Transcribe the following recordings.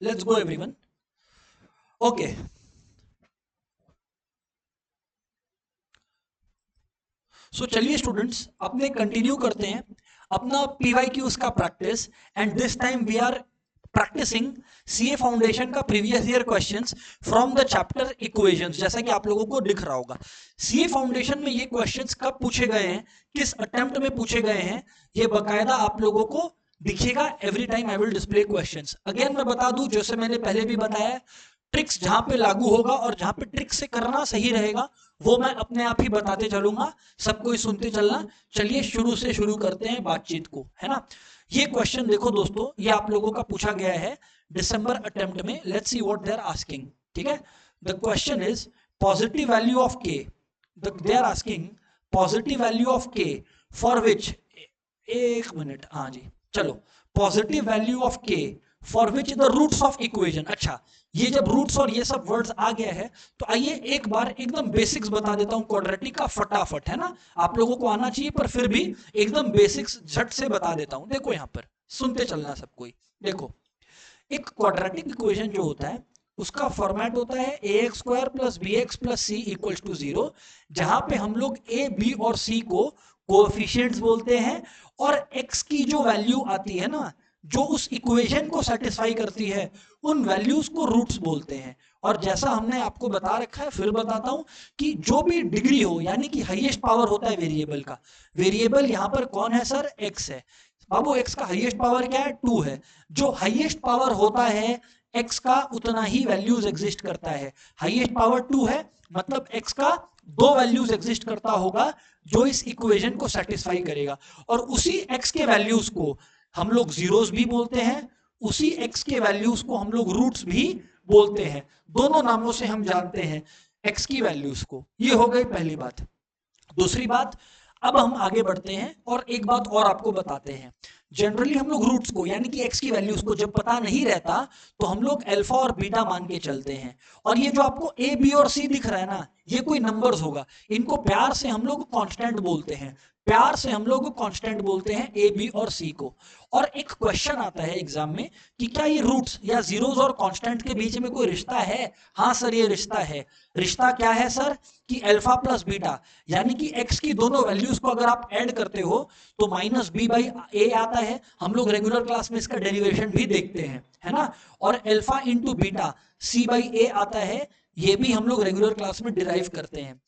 Let's go everyone. Okay, so चलिए students अपने continue करते हैं अपना पीवाईक्यूज का practice. And this time we are practising CA foundation का previous year questions from the chapter equations. जैसा कि आप लोगों को दिख रहा होगा, सीए फाउंडेशन में ये क्वेश्चंस कब पूछे गए हैं, किस अटेम्प्ट में पूछे गए हैं, ये बकायदा आप लोगों को दिखेगा every time I will display questions. Again मैं बता दूं, जैसे मैंने पहले भी बताया, ट्रिक्स जहां पे लागू होगा और जहां पे ट्रिक से करना सही रहेगा वो मैं अपने आप ही बताते चलूंगा, सबको ही सुनते चलना। चलिए शुरू से शुरू करते हैं बातचीत को, है ना। ये क्वेश्चन देखो दोस्तों, ये आप लोगों का पूछा गया है दिसंबर अटेम्प्ट में। Let's see what they are asking. ठीक है, the question is positive value of K, they are asking positive value of K for which, एक मिनट, हाँ जी चलो, positive value of K for which the roots of equation. अच्छा, ये जब roots और ये सब वर्ड्स आ गया है तो आइए एक बार एकदम बेसिक्स बता देता हूं क्वाड्रेटिक का फटाफट, है ना। आप लोगों को आना चाहिए पर फिर भी एकदम बेसिक्स झट से बता देता हूं। देखो यहां पर सुनते चलना सब कोई। देखो, एक क्वाड्रेटिक इक्वेशन जो होता है उसका फॉर्मेट होता है A x square plus B x plus C equals to zero, जहां पे हम लोग ए बी और सी को कोएफिशिएंट्स बोलते हैं और एक्स की जो वैल्यू आती है ना, जो उस इक्वेशन को सेटिस्फाई करती है, उन वैल्यूज को रूट्स बोलते हैं। और जैसा हमने आपको बता रखा है फिर बताता हूं कि जो भी डिग्री हो, यानी कि हाईएस्ट पावर होता है वेरिएबल का, वेरिएबल यहां पर कौन है सर, एक्स है। बाबू एक्स का हाईएस्ट पावर क्या है, 2 है। जो हाईएस्ट पावर होता है एक्स का उतना ही वैल्यूज एग्जिस्ट करता है। हाईएस्ट पावर 2 है मतलब एक्स का 2 वैल्यूज एग्जिस्ट करता होगा जो इस इक्वेशन को सेटिस्फाई करेगा। और उसी एक्स के वैल्यूज को हम लोग जीरोस भी बोलते हैं, उसी एक्स के वैल्यूज को हम लोग रूट्स भी बोलते हैं। दोनों नामों से हम जानते हैं एक्स की वैल्यूज को। ये हो गई पहली बात। दूसरी बात, अब हम आगे बढ़ते हैं और एक बात और आपको बताते हैं। जनरली हम लोग रूट्स को यानी कि एक्स की वैल्यूज को जब पता नहीं रहता तो हम लोग अल्फा और बीटा मान के चलते हैं। और ये जो आपको ए बी और सी दिख रहा है ना, ये कोई नंबर्स होगा, इनको प्यार से हम लोग कांस्टेंट बोलते हैं। प्यार से हम लोग कांस्टेंट बोलते हैं ए बी और सी को। और एक क्वेश्चन आता है एग्जाम में कि क्या ये रूट्स या जीरोस और कांस्टेंट के बीच में कोई रिश्ता है। हाँ सर, ये रिश्ता है। रिश्ता क्या है सर, कि अल्फा प्लस बीटा, यानी कि एक्स की दोनों वैल्यूज को अगर आप ऐड करते हो तो माइनस बी बाई ए आता है। हम लोग रेगुलर क्लास में इसका डेरिवेशन भी देखते हैं, है ना। और alpha into beta C by A आता है, ये भी हम लोग रेगुलर क्लास में डिराइव करते हैं।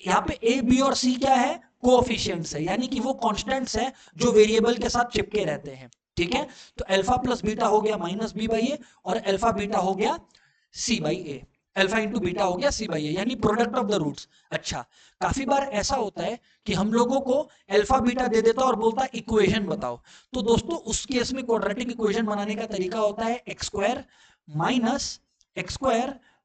यहाँ पे ए बी और सी क्या है, कोएफिशिएंट्स है, यानी कि वो कांस्टेंट्स हैं जो वेरिएबल के साथ चिपके रहते हैं। ठीक है, तो अल्फा प्लस बीटा हो गया माइनस बी बाई ए और अल्फा बीटा हो गया C by A. Alpha into beta हो गया सी बाई ए, यानी प्रोडक्ट ऑफ द रूट्स। अच्छा, काफी बार ऐसा होता है कि हम लोगों को अल्फा बीटा दे देता और बोलता इक्वेशन बताओ। तो दोस्तों उस केस में क्वाड्रेटिक इक्वेशन बनाने का तरीका होता है x square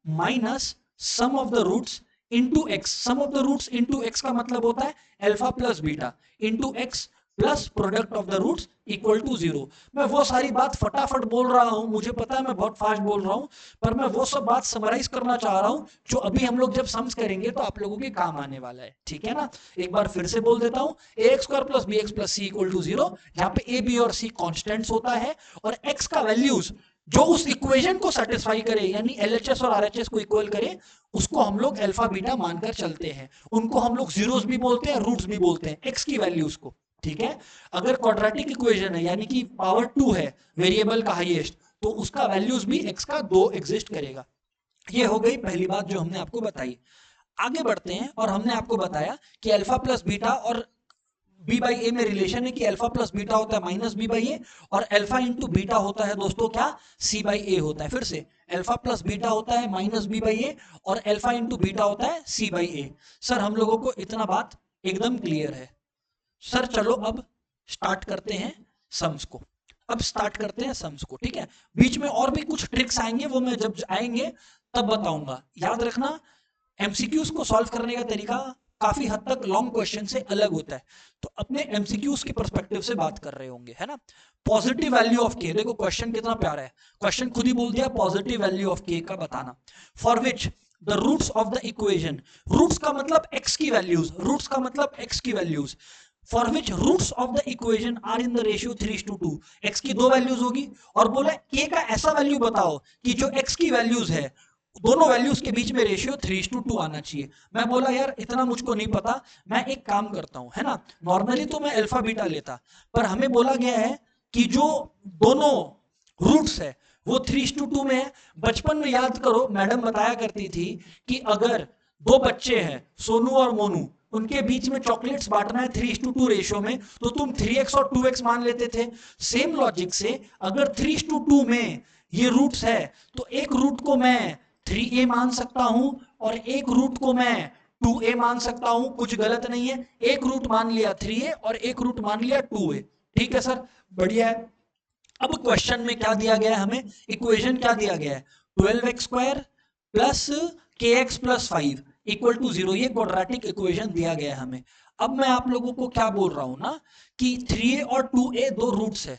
minus sum of the roots into x. Sum of the roots into x का मतलब होता है alpha plus beta into x plus product of the roots equal to zero. मैं वो सारी बात फटाफट बोल रहा हूं, मुझे पता है मैं बहुत फास्ट बोल रहा हूं, पर मैं वो सब बात समराइज करना चाह रहा हूं जो अभी हम लोग जब सम्स करेंगे तो आप लोगों के काम आने वाला है। ठीक है ना, एक बार फिर से बोल देता हूं, A x square plus B x plus C equal to zero, जहां पे ए बी और सी कॉन्स्टेंट्स होता है और एक्स का वैल्यूज जो उस इक्वेशन को सेटिस्फाई करे, यानी एलएचएस और आरएचएस को इक्वल करे, उसको हम लोग अल्फा बीटा मानकर चलते हैं। उनको हम लोग जीरोस भी बोलते हैं, रूट्स भी बोलते हैं, एक्स की वैल्यूज को। ठीक है, अगर क्वाड्रेटिक इक्वेशन है यानी कि पावर 2 है वेरिएबल का हाईएस्ट, तो उसका वैल्यूज भी एक्स का 2 एग्जिस्ट करेगा। ये हो गई पहली बात जो हमने आपको बताई। आगे बढ़ते हैं और हमने आपको बताया कि अल्फा प्लस बीटा और बी बाई ए में रिलेशन है कि अल्फा प्लस बीटा होता है माइनस बी बाई ए और अल्फा इंटू बीटा होता है दोस्तों क्या, सी बाई ए होता है। फिर से अल्फा प्लस बीटा होता है माइनस बी बाई ए और अल्फा इंटू बीटा होता है सी बाई ए। सर हम लोगों को इतना बात एकदम क्लियर है। सर चलो अब स्टार्ट करते हैं सम्स को। अब स्टार्ट करते हैं सम्स को, ठीक है। बीच में और भी कुछ ट्रिक्स आएंगे, वो मैं जब आएंगे तब बताऊंगा। याद रखना, एमसीक्यूज को सॉल्व करने का तरीका काफी हद तक लॉन्ग क्वेश्चन से अलग होता है, तो अपने एमसीक्यूज के पर्सपेक्टिव से बात कर रहे होंगे, है ना। पॉजिटिव वैल्यू ऑफ के, देखो क्वेश्चन कितना प्यारा है, क्वेश्चन खुद ही बोल दिया पॉजिटिव वैल्यू ऑफ के का बताना। For which the roots of the equation, roots का मतलब एक्स की वैल्यूज, रूट्स का मतलब एक्स की values, for which roots of the equation are in the ratio 3:2। X की 2 वैल्यूज होगी और बोला के का ऐसा वैल्यू बताओ कि जो एक्स की वैल्यूज है दोनों वैल्यूज के बीच में रेशियो 3:2 आना चाहिए। मैं बोला यार इतना मुझको नहीं पता, मैं एक काम करता हूं, है ना, नॉर्मली तो मैं अल्फा बीटा लेता, पर हमें बोला गया है कि जो दोनों रूट्स है वो 3:2 में है। बचपन में याद करो मैडम बताया करती थी कि अगर दो बच्चे हैं सोनू और मोनू, उनके बीच में चॉकलेट्स बांटना है 3:2 रेशियो में, तो तुम 3x और 2x मान लेते थे। सेम लॉजिक से अगर 3:2 में ये रूट्स है तो एक रूट को मैं 3a मान सकता हूं और एक रूट को मैं 2a मान सकता हूं, कुछ गलत नहीं है। एक रूट मान लिया 3a और एक रूट मान लिया 2a। ठीक है सर, बढ़िया है। अब क्वेश्चन में क्या दिया गया है हमें, इक्वेशन क्या दिया गया है, 12x square plus kx plus 5 equal to 0, ये क्वाड्रेटिक इक्वेशन दिया गया है हमें। अब मैं आप लोगों को क्या बोल रहा हूं ना कि 3a और 2a दो रूट्स है।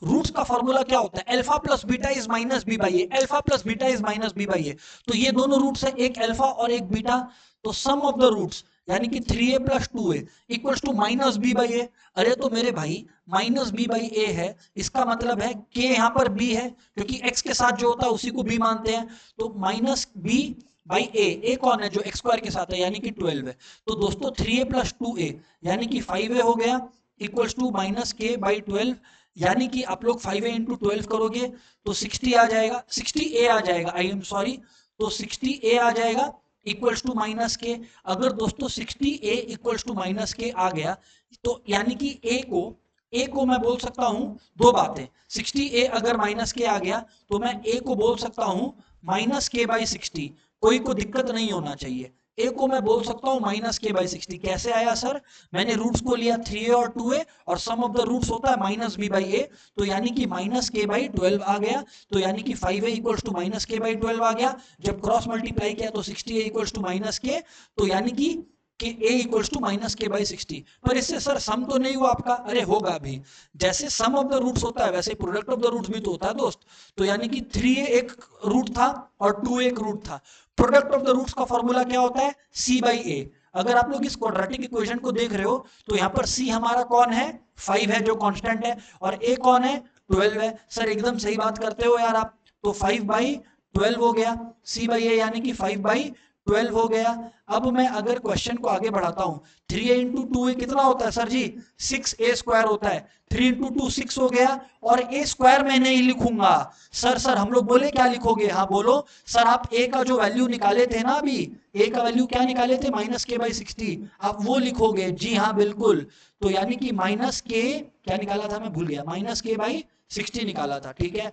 रूट्स का फॉर्मूला क्या होता है, alpha plus beta is minus B by A, alpha plus beta is minus B by A. तो ये दोनों रूट्स है, एक अल्फा और एक बीटा, तो सम ऑफ द रूट्स यानी कि 3a plus 2a equals to minus B by A. अरे तो मेरे भाई माइनस बी बाई ए है, इसका मतलब है के यहाँ पर b है, क्योंकि x के साथ जो होता है उसी को b मानते हैं, तो माइनस बी बाई ए कौन है, जो एक्स स्क्वायर के साथ है यानी कि 12 है। तो दोस्तों 3a प्लस 2a यानी कि 5a हो गया equals to minus k by 12, यानी कि आप लोग 5a इंटू 12 करोगे तो 60 आ जाएगा, 60a आ जाएगा, आई एम सॉरी, तो 60a आ जाएगा इक्वल्स टू माइनस के। अगर दोस्तों 60a इक्वल्स टू माइनस के आ गया तो यानी कि a को मैं बोल सकता हूं दो बातें, 60a अगर माइनस के आ गया तो मैं a को बोल सकता हूं माइनस के बाई 60, कोई को दिक्कत नहीं होना चाहिए। a को मैं बोल सकता हूं माइनस के बाई 60। कैसे आया सर, मैंने रूट्स को लिया 3a और 2a और सम ऑफ द रूट्स होता है माइनस b बाई ए, तो यानी कि माइनस के बाई 12 आ गया, तो यानी कि 5a equals to minus k by 12 आ गया। जब क्रॉस मल्टीप्लाई किया तो 60a इक्वल्स टू माइनस के, तो यानी कि a equals to minus k by 60। पर इससे सर सम तो नहीं हुआ आपका, अरे होगा भी, जैसे सम ऑफ द रूट्स होता है वैसे प्रोडक्ट ऑफ द रूट्स भी तो होता है दोस्त। तो यानी कि 3a एक रूट था और 2a एक रूट था। प्रोडक्ट ऑफ द रूट्स का फॉर्मूला क्या होता है, c बाई a। अगर आप लोग इस क्वाड्रेटिक इक्वेशन को देख रहे हो तो यहाँ पर c हमारा कौन है, 5 है जो कांस्टेंट है, और a कौन है, 12 है। सर एकदम सही बात करते हो यार आप, तो 5 बाई 12 हो गया, c बाई a यानी कि 5 बाई 12 हो गया। अब मैं अगर क्वेश्चन को आगे बढ़ाता हूं, 3a इंटू 2a कितना होता है सर जी, 6a स्क्वायर होता है, 3 इंटू 2 6 हो गया, और a स्क्वायर मैं नहीं लिखूंगा। सर हम लोग बोले क्या लिखोगे, हाँ बोलो सर, आप a का जो वैल्यू निकाले थे ना अभी, a का वैल्यू क्या निकाले थे, माइनस के बाई 60, आप वो लिखोगे, जी हाँ बिल्कुल। तो यानी कि माइनस के क्या निकाला था, मैं भूल गया, माइनस के बाई 60 निकाला था, ठीक है।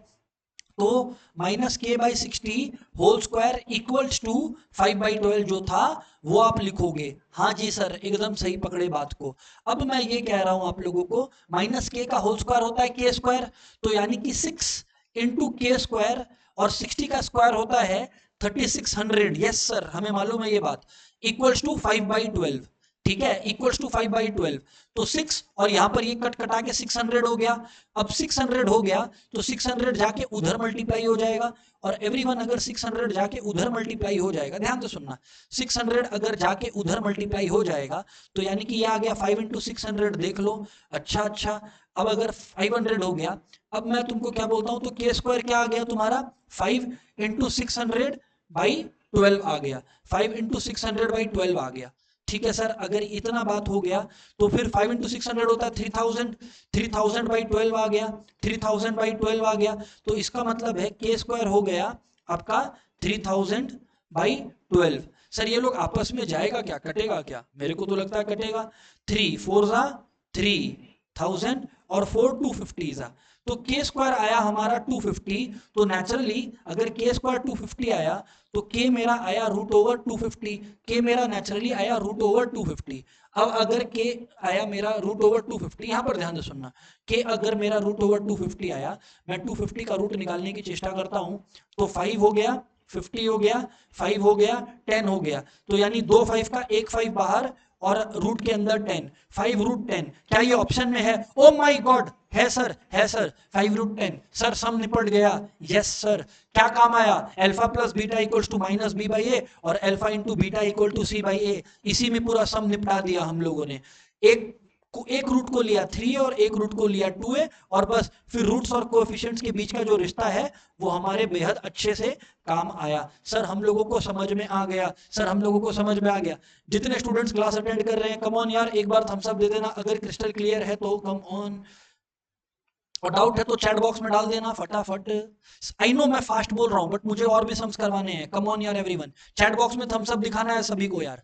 तो minus k by 60 whole square equals to 5 by 12 जो था वो आप लिखोगे। हाँ जी सर एकदम सही पकड़े बात को। अब मैं ये कह रहा हूं आप लोगों को, माइनस के का होल स्क्वायर होता है के स्क्वायर, तो यानी कि 6 इंटू के स्क्वायर, और 60 का स्क्वायर होता है 3600, यस सर हमें मालूम है ये बात, इक्वल्स टू 5 बाई 12, ठीक है, इक्वल्स टू 5 बाई 12। तो 6 और यहां पर ये कट कटा के 600 हो गया। अब 600 हो गया तो 600 जाके उधर मल्टीप्लाई हो जाएगा, और एवरीवन अगर 600 जाके उधर मल्टीप्लाई हो जाएगा, ध्यान से सुनना, 600 अगर जाके उधर मल्टीप्लाई हो जाएगा तो यानी कि ये आ गया 5 इंटू 600, देख लो। अच्छा, अब अगर 500 हो गया, अब मैं तुमको क्या बोलता हूं, तो के स्क्वायर क्या आ गया तुम्हारा, 5 इंटू 600 बाई 12 आ गया, 5 इंटू 600 बाई 12 आ गया। ठीक है सर, अगर इतना बात हो गया तो फिर 5 इंटू 600 होता है 3000, 3000 बाई 12 आ गया, 3000 बाई 12 आ गया, तो इसका मतलब है के स्क्वायर हो गया आपका 3000 बाई 12। सर ये लोग आपस में जाएगा क्या, कटेगा क्या, मेरे को तो लगता है कटेगा, 3 4 जा 3000 और 4 250 जा, तो के स्क्वायर आया हमारा 250। तो नेचुरली अगर के स्क्वायर 250 आया तो के मेरा आया रूट ओवर 250, के मेरा नेचुरली आया रूट ओवर 250। अब अगर के आया मेरा रूट ओवर 250, यहां पर ध्यान से सुनना, के अगर मेरा रूट ओवर 250 आया, मैं 250 का रूट निकालने की चेष्टा करता हूं, तो 5 हो गया, 50 हो गया, 5 हो गया, 10 हो गया, तो यानी 2 5 का 1 5 बाहर और रूट के अंदर 10, 5 रूट 10, क्या ये ऑप्शन में है, ओ माय गॉड, है सर 5 रूट 10, सर सम निपट गया, यस सर। क्या काम आया, alpha plus beta equals to minus B by A और alpha into beta equal to C by A, इसी में पूरा सम निपटा दिया हम लोगों ने। एक एक रूट को लिया 3 और एक रूट को लिया 2a, और बस फिर रूट्स और कोएफिशिएंट्स के बीच का जो रिश्ता है वो हमारे बेहद अच्छे से काम आया। सर हम लोगों को समझ में आ गया, सर हम लोगों को समझ में आ गया। जितने स्टूडेंट्स क्लास अटेंड कर रहे हैं, कम ऑन यार एक बार थम्स अप दे देना अगर क्रिस्टल क्लियर है तो, कम ऑन। और डाउट है तो चैट बॉक्स में डाल देना फटाफट। आई नो मैं फास्ट बोल रहा हूं बट मुझे और भी सम्स करवाने हैं। कम ऑन यार एवरीवन, चैट बॉक्स में थम्स अप दिखाना है सभी को यार।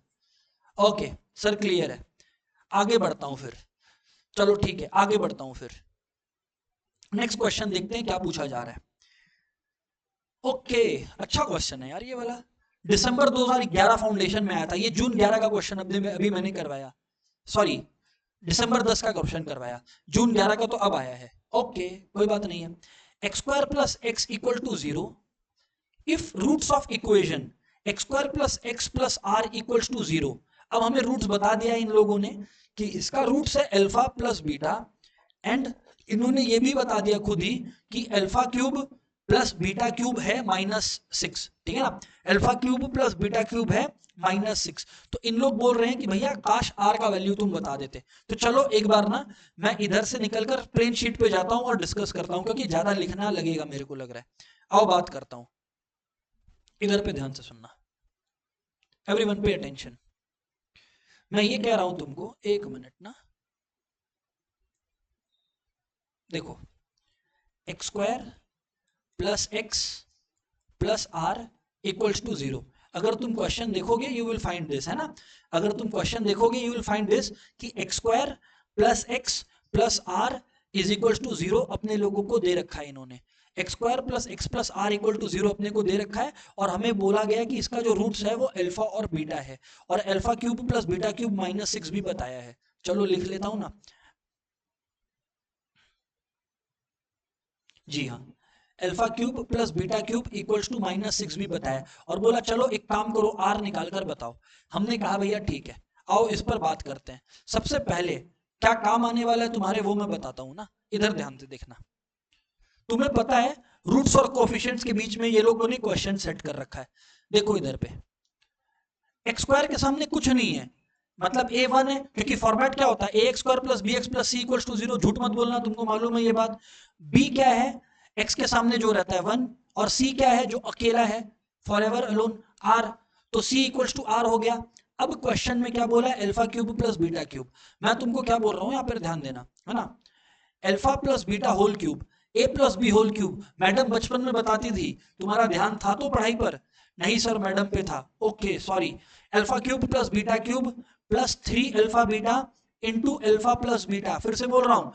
ओके सर क्लियर है, आगे बढ़ता हूं फिर। चलो ठीक है आगे बढ़ता हूं फिर। नेक्स्ट क्वेश्चन देखते हैं क्या पूछा जा रहा है। ओके अच्छा क्वेश्चन है यार ये वाला। दिसंबर 2011 फाउंडेशन में आया था, ये जून 11 का क्वेश्चन अभी मैंने करवाया, सॉरी दिसंबर 10 का क्वेश्चन करवाया, जून 11 का तो अब आया है। ओके कोई बात नहीं है। X square plus x equal to 0 if roots of equation x square plus x plus r equals to 0। अब हमें रूट्स बता दिया इन लोगों ने कि इसका रूट्स है अल्फा प्लस बीटा, एंड इन्होंने ये भी बता दिया खुद ही कि alpha cube plus beta cube है -6, ठीक है ना। Alpha cube plus beta cube है -6। तो इन लोग बोल रहे हैं कि भैया काश आर का वैल्यू तुम बता देते। तो चलो एक बार ना मैं इधर से निकलकर प्लेन शीट पे जाता हूं और डिस्कस करता हूं, क्योंकि ज्यादा लिखना लगेगा मेरे को लग रहा है। आओ बात करता हूं, इधर पे ध्यान से सुनना, एवरीवन पे अटेंशन। मैं ये कह रहा हूं तुमको, एक मिनट ना, देखो x square plus x plus r equals to 0। अगर तुम क्वेश्चन देखोगे यू विल फाइंड दिस, है ना। अगर तुम क्वेश्चन देखोगे यू विल फाइंड दिस कि x square plus x plus r is equals to 0 अपने लोगों को दे रखा है इन्होंने। X square plus x plus r equal to 0 अपने को दे रखा है, और हमें बोला गया कि इसका जो रूट्स है वो अल्फा और बीटा है, और alpha cube plus beta cube -6 भी बताया है। चलो लिख लेता हूं ना, जी हाँ, alpha cube plus beta cube equals to -6 भी बताया, और बोला चलो एक काम करो आर निकाल कर बताओ। हमने कहा भैया ठीक है, आओ इस पर बात करते हैं। सबसे पहले क्या काम आने वाला है तुम्हारे वो मैं बताता हूं ना, इधर ध्यान से देखना। तुम्हें पता है रूट्स और कोफिशिएंट्स के बीच में ये लोगों ने क्वेश्चन सेट कर रखा है। देखो इधर पे एक्स स्क्वायर के सामने कुछ नहीं है, मतलब ए 1 है, क्योंकि फॉर्मेट क्या होता है A x square plus B x plus C equals to 0। झूठ मत बोलना, तुमको मालूम है ये बात। बी क्या है, एक्स के सामने जो रहता है 1, और सी क्या है जो अकेला है फॉर एवर अलोन, आर। तो सी इक्वल्स टू आर हो गया। अब क्वेश्चन में क्या बोला है, alpha cube plus beta cube. मैं तुमको क्या बोल रहा हूं यहाँ पर ध्यान देना, है ना। Alpha plus beta whole cube, A plus B whole cube. Madam बचपन में बताती थी, तुम्हारा ध्यान था तो पढ़ाई पर? नहीं सर मैडम पे था, okay sorry. Alpha cube plus beta cube plus 3 alpha beta into alpha plus beta. फिर से बोल रहा हूं,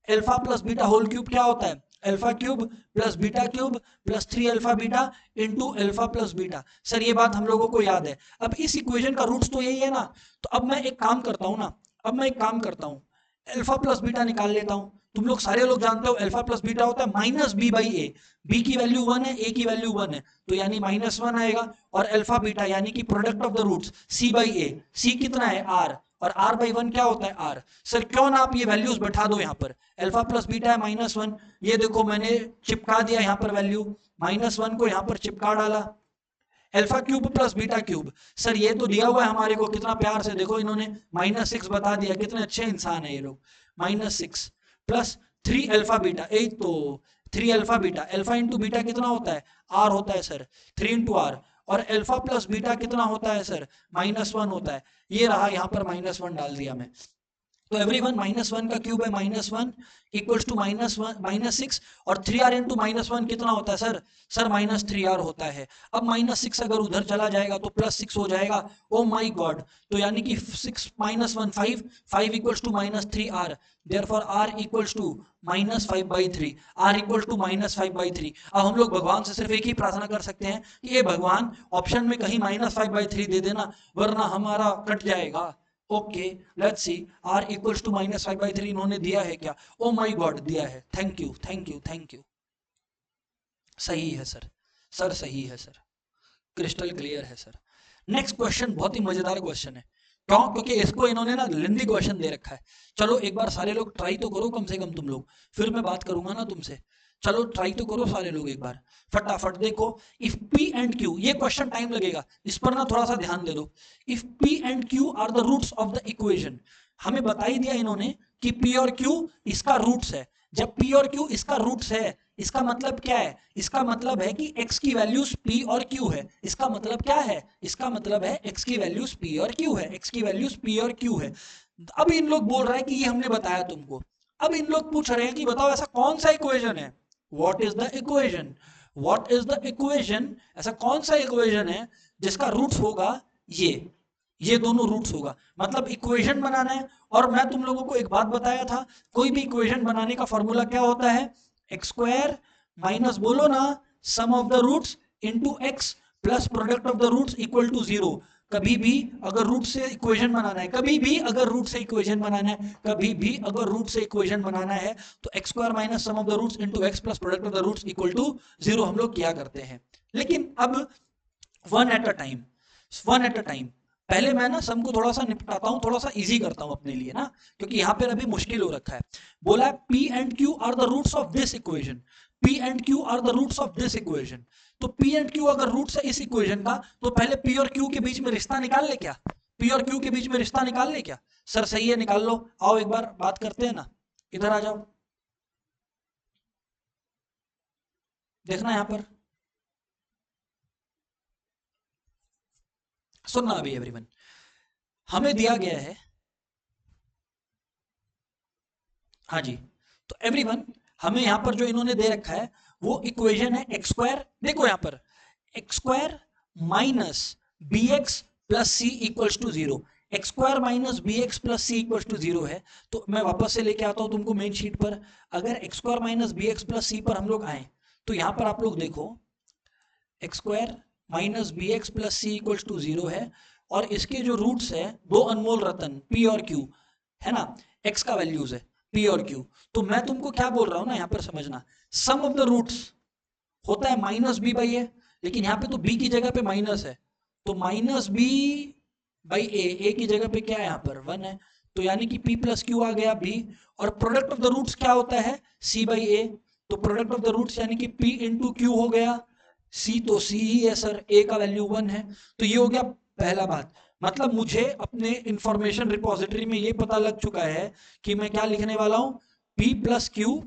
alpha plus beta whole cube क्या होता है, alpha cube plus beta cube plus 3 alpha beta into alpha plus beta. Sir ये बात हम लोगों को याद है। अब इस इक्वेशन का रूट्स तो यही है ना, तो अब मैं एक काम करता हूं ना, अब मैं एक काम करता हूं, अल्फा प्लस बीटा निकाल लेता हूं। तुम लोग सारे लोग जानते हो अल्फा प्लस बीटा होता है minus B by A. B की वैल्यू 1 है, ए की वैल्यू 1 है, तो यानी -1 आएगा। और अल्फा बीटा यानी कि product of the roots C by A. C कितना है आर, और आर बाई 1 क्या होता है आर। सर क्यों ना आप ये वैल्यूज बैठा दो यहाँ पर, अल्फा प्लस बीटा है -1, ये देखो मैंने चिपका दिया यहाँ पर वैल्यू, -1 को यहाँ पर चिपका डाला। Alpha cube plus beta cube, sir ये तो दिया हुआ है हमारे को, कितना प्यार से देखो इन्होंने -6 बता दिया, कितने अच्छे इंसान है ये लोग। -6 प्लस 3 अल्फा बीटा, एक तो 3 alpha beta, alpha into beta कितना होता है आर होता है सर, 3 इंटू आर। और अल्फा प्लस बीटा कितना होता है सर, -1 होता है। ये रहा यहाँ पर -1 डाल दिया मैं। तो एवरीवन -1 का क्यूब है -1 इक्वल्स टू -6, और 3r इंटू -1 कितना होता है सर, सर -3r होता है। अब -6 अगर उधर चला जाएगा तो +6 हो जाएगा। ओ माय गॉड, तो यानी कि 6 -1 5, 5 equals to -3r, therefore r equals to -5/3, r equal to -5/3। अब हम लोग भगवान से सिर्फ एक ही प्रार्थना कर सकते हैं कि ये भगवान ऑप्शन में कहीं -5/3 दे देना, वरना हमारा कट जाएगा। Okay let's see, r equals to -5/3 इन्होंने दिया है क्या, ओ माय गॉड दिया है, thank you thank you thank you. सही है सर, सर सही है सर, क्रिस्टल क्लियर है सर। नेक्स्ट क्वेश्चन बहुत ही मजेदार क्वेश्चन है, क्यों, क्योंकि इसको इन्होंने ना लेंदी क्वेश्चन दे रखा है। चलो एक बार सारे लोग ट्राई तो करो कम से कम तुम लोग, फिर मैं बात करूंगा ना तुमसे। चलो ट्राई तो करो सारे लोग एक बार फटाफट। देखो इफ P एंड Q, ये क्वेश्चन टाइम लगेगा, इस पर ना थोड़ा सा ध्यान दे दो। If P and Q are the roots of the equation, हमें बता ही दिया इन्होंने कि P और Q इसका रूट्स है। जब P और Q इसका रूट्स है, इसका मतलब क्या है? इसका मतलब है कि x की वैल्यूज P और Q है। इसका मतलब क्या है? इसका मतलब है x की वैल्यूज P और Q है। x की वैल्यूज P और Q है। अब इन लोग बोल रहे हैं कि ये हमने बताया तुमको। अब इन लोग पूछ रहे हैं कि बताओ ऐसा कौन सा इक्वेशन है? What is the equation? What is the equation? ऐसा कौन सा इक्वेशन है जिसका रूट्स होगा ये दोनों रूट्स होगा? मतलब इक्वेशन बनाना है। और मैं तुम लोगों को एक बात बताया था, कोई भी इक्वेशन बनाने का फॉर्मूला क्या होता है? एक्स स्क्वायर माइनस, बोलो ना, sum of the roots into x plus product of the roots equal to zero. कभी भी अगर रूट से इक्वेशन बनाना है, कभी भी अगर रूट से इक्वेशन बनाना है, कभी भी अगर रूट से इक्वेशन बनाना है, तो x square minus sum of the roots into x plus product of the roots equal to zero हम लोग किया करते हैं। लेकिन अब one at a time, one at a time. पहले मैं ना सम को थोड़ा सा निपटाता हूँ, थोड़ा सा इजी करता हूँ अपने लिए ना, क्योंकि यहाँ पर अभी मुश्किल हो रखा है। बोला है P and Q are the roots of this equation. P and Q are the roots of this equation. तो P एंड Q अगर रूट्स है इस इक्वेशन का, तो पहले P और Q के बीच में रिश्ता निकाल ले क्या? P और Q के बीच में रिश्ता निकाल ले क्या? सर सही है, निकाल लो। आओ एक बार बात करते हैं ना, इधर आ जाओ, देखना यहाँ पर, सुनना अभी एवरीवन। हमें दिया गया है, हाँ जी, तो एवरीवन हमें यहाँ पर जो इन्होंने दे रखा है वो इक्वेशन है एक्स स्क्वायर। देखो यहाँ पर x square minus B x plus C equals to zero. X square minus B x plus C equals to zero है। तो मैं वापस से लेके आता हूँ तुमको मेन शीट पर। अगर X square minus B x plus C पर हम लोग आए, तो यहाँ पर आप लोग देखो x square minus B x plus C equals to zero है। और इसके जो रूट्स है, दो अनमोल रतन पी और क्यू, है ना, एक्स का वैल्यूज है पी और क्यू। तो मैं तुमको क्या बोल रहा हूं ना, यहाँ पर समझना, सम ऑफ द रूट्स होता है माइनस बी बाई ए। लेकिन यहाँ पे तो बी की जगह पे माइनस है, तो माइनस बी बाई ए की जगह पे क्या है यहाँ पर वन है। तो यानी कि p प्लस क्यू आ गया b। और प्रोडक्ट ऑफ द रूट्स क्या होता है? c by A. तो प्रोडक्ट ऑफ द रूट्स यानी कि p इंटू क्यू हो गया। c तो c ही है सर, a का वैल्यू वन है। तो ये हो गया पहला बात। मतलब मुझे अपने इंफॉर्मेशन रिपोजिटरी में ये पता लग चुका है कि मैं क्या लिखने वाला हूं, p plus q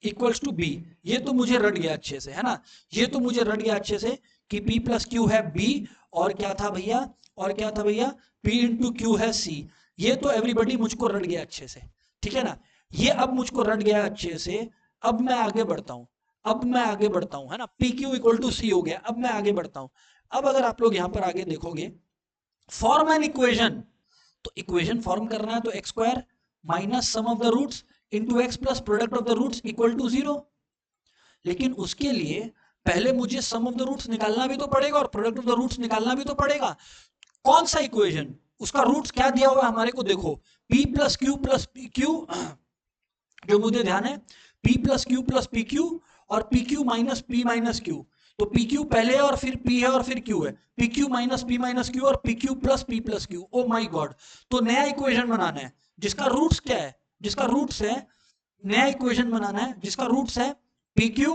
equals to b. ये तो मुझे रट गया अच्छे से, है ना, ये तो मुझे रट गया अच्छे से कि p प्लस क्यू है b। और क्या था भैया, और क्या था भैया, p इंटू क्यू है c। ये तो एवरीबडी मुझको रट गया अच्छे से, ठीक है ना। ये अब मुझको रट गया अच्छे से। अब मैं आगे बढ़ता हूं, अब मैं आगे बढ़ता हूं, है ना, पी क्यू इक्वल टू सी हो गया। अब मैं आगे बढ़ता हूं। अब अगर आप लोग यहां पर आगे देखोगे, फॉर्म एन इक्वेशन, तो इक्वेशन फॉर्म करना है तो x square minus sum of the roots into x plus product of the roots equal to zero. लेकिन उसके लिए पहले मुझे सम ऑफ द रूट्स निकालना भी तो पड़ेगा और प्रोडक्ट ऑफ द रूट्स निकालना भी तो पड़ेगा। कौन सा इक्वेशन, उसका रूट्स क्या दिया हुआ है हमारे को, देखो p प्लस क्यू, जो मुझे ध्यान है प्लस पी क्यू और P q minus P minus Q. तो पी क्यू पहले है और फिर p है और फिर q है। पी क्यू माइनस क्यू और P q plus Q. O my God. तो नया इक्वेशन बनाना है जिसका रूट्स क्या है, जिसका रूट्स है, नया इक्वेशन बनाना है जिसका रूट्स है पी क्यू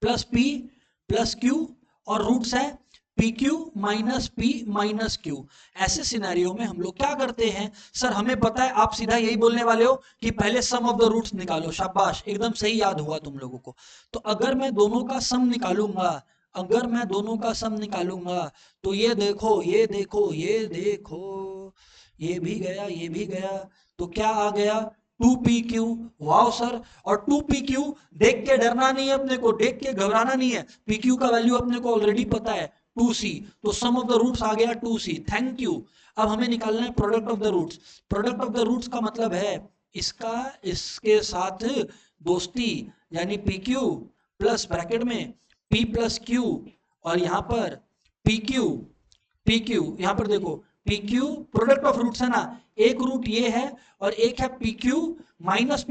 प्लस क्यू और रूट्स है पी क्यू माइनस क्यू। ऐसे सिनेरियो में हम लोग क्या करते हैं, सर हमें पता है, आप सीधा यही बोलने वाले हो कि पहले सम ऑफ द रूट्स निकालो। शाबाश, एकदम सही याद हुआ तुम लोगों को। तो अगर मैं दोनों का सम निकालूंगा, अगर मैं दोनों का सम निकालूंगा, तो ये देखो ये देखो ये देखो, ये भी गया ये भी गया, तो क्या आ गया, two p q. Wow sir. और टू पी क्यू देख के डरना नहीं है अपने को, देख के घबराना नहीं है। पी क्यू का वैल्यू अपने को ऑलरेडी पता है, टू सी। तो सम ऑफ द रूट्स आ गया टू सी। Thank you. अब हमें निकालना है product of the roots. Product of the roots का मतलब है इसका इसके साथ दोस्ती, यानी पी क्यू प्लस ब्रैकेट में पी प्लस क्यू, और यहां पर पी क्यू यहां पर देखो p q product of roots है ना, एक रूट ये है और एक है पी क्यू माइनस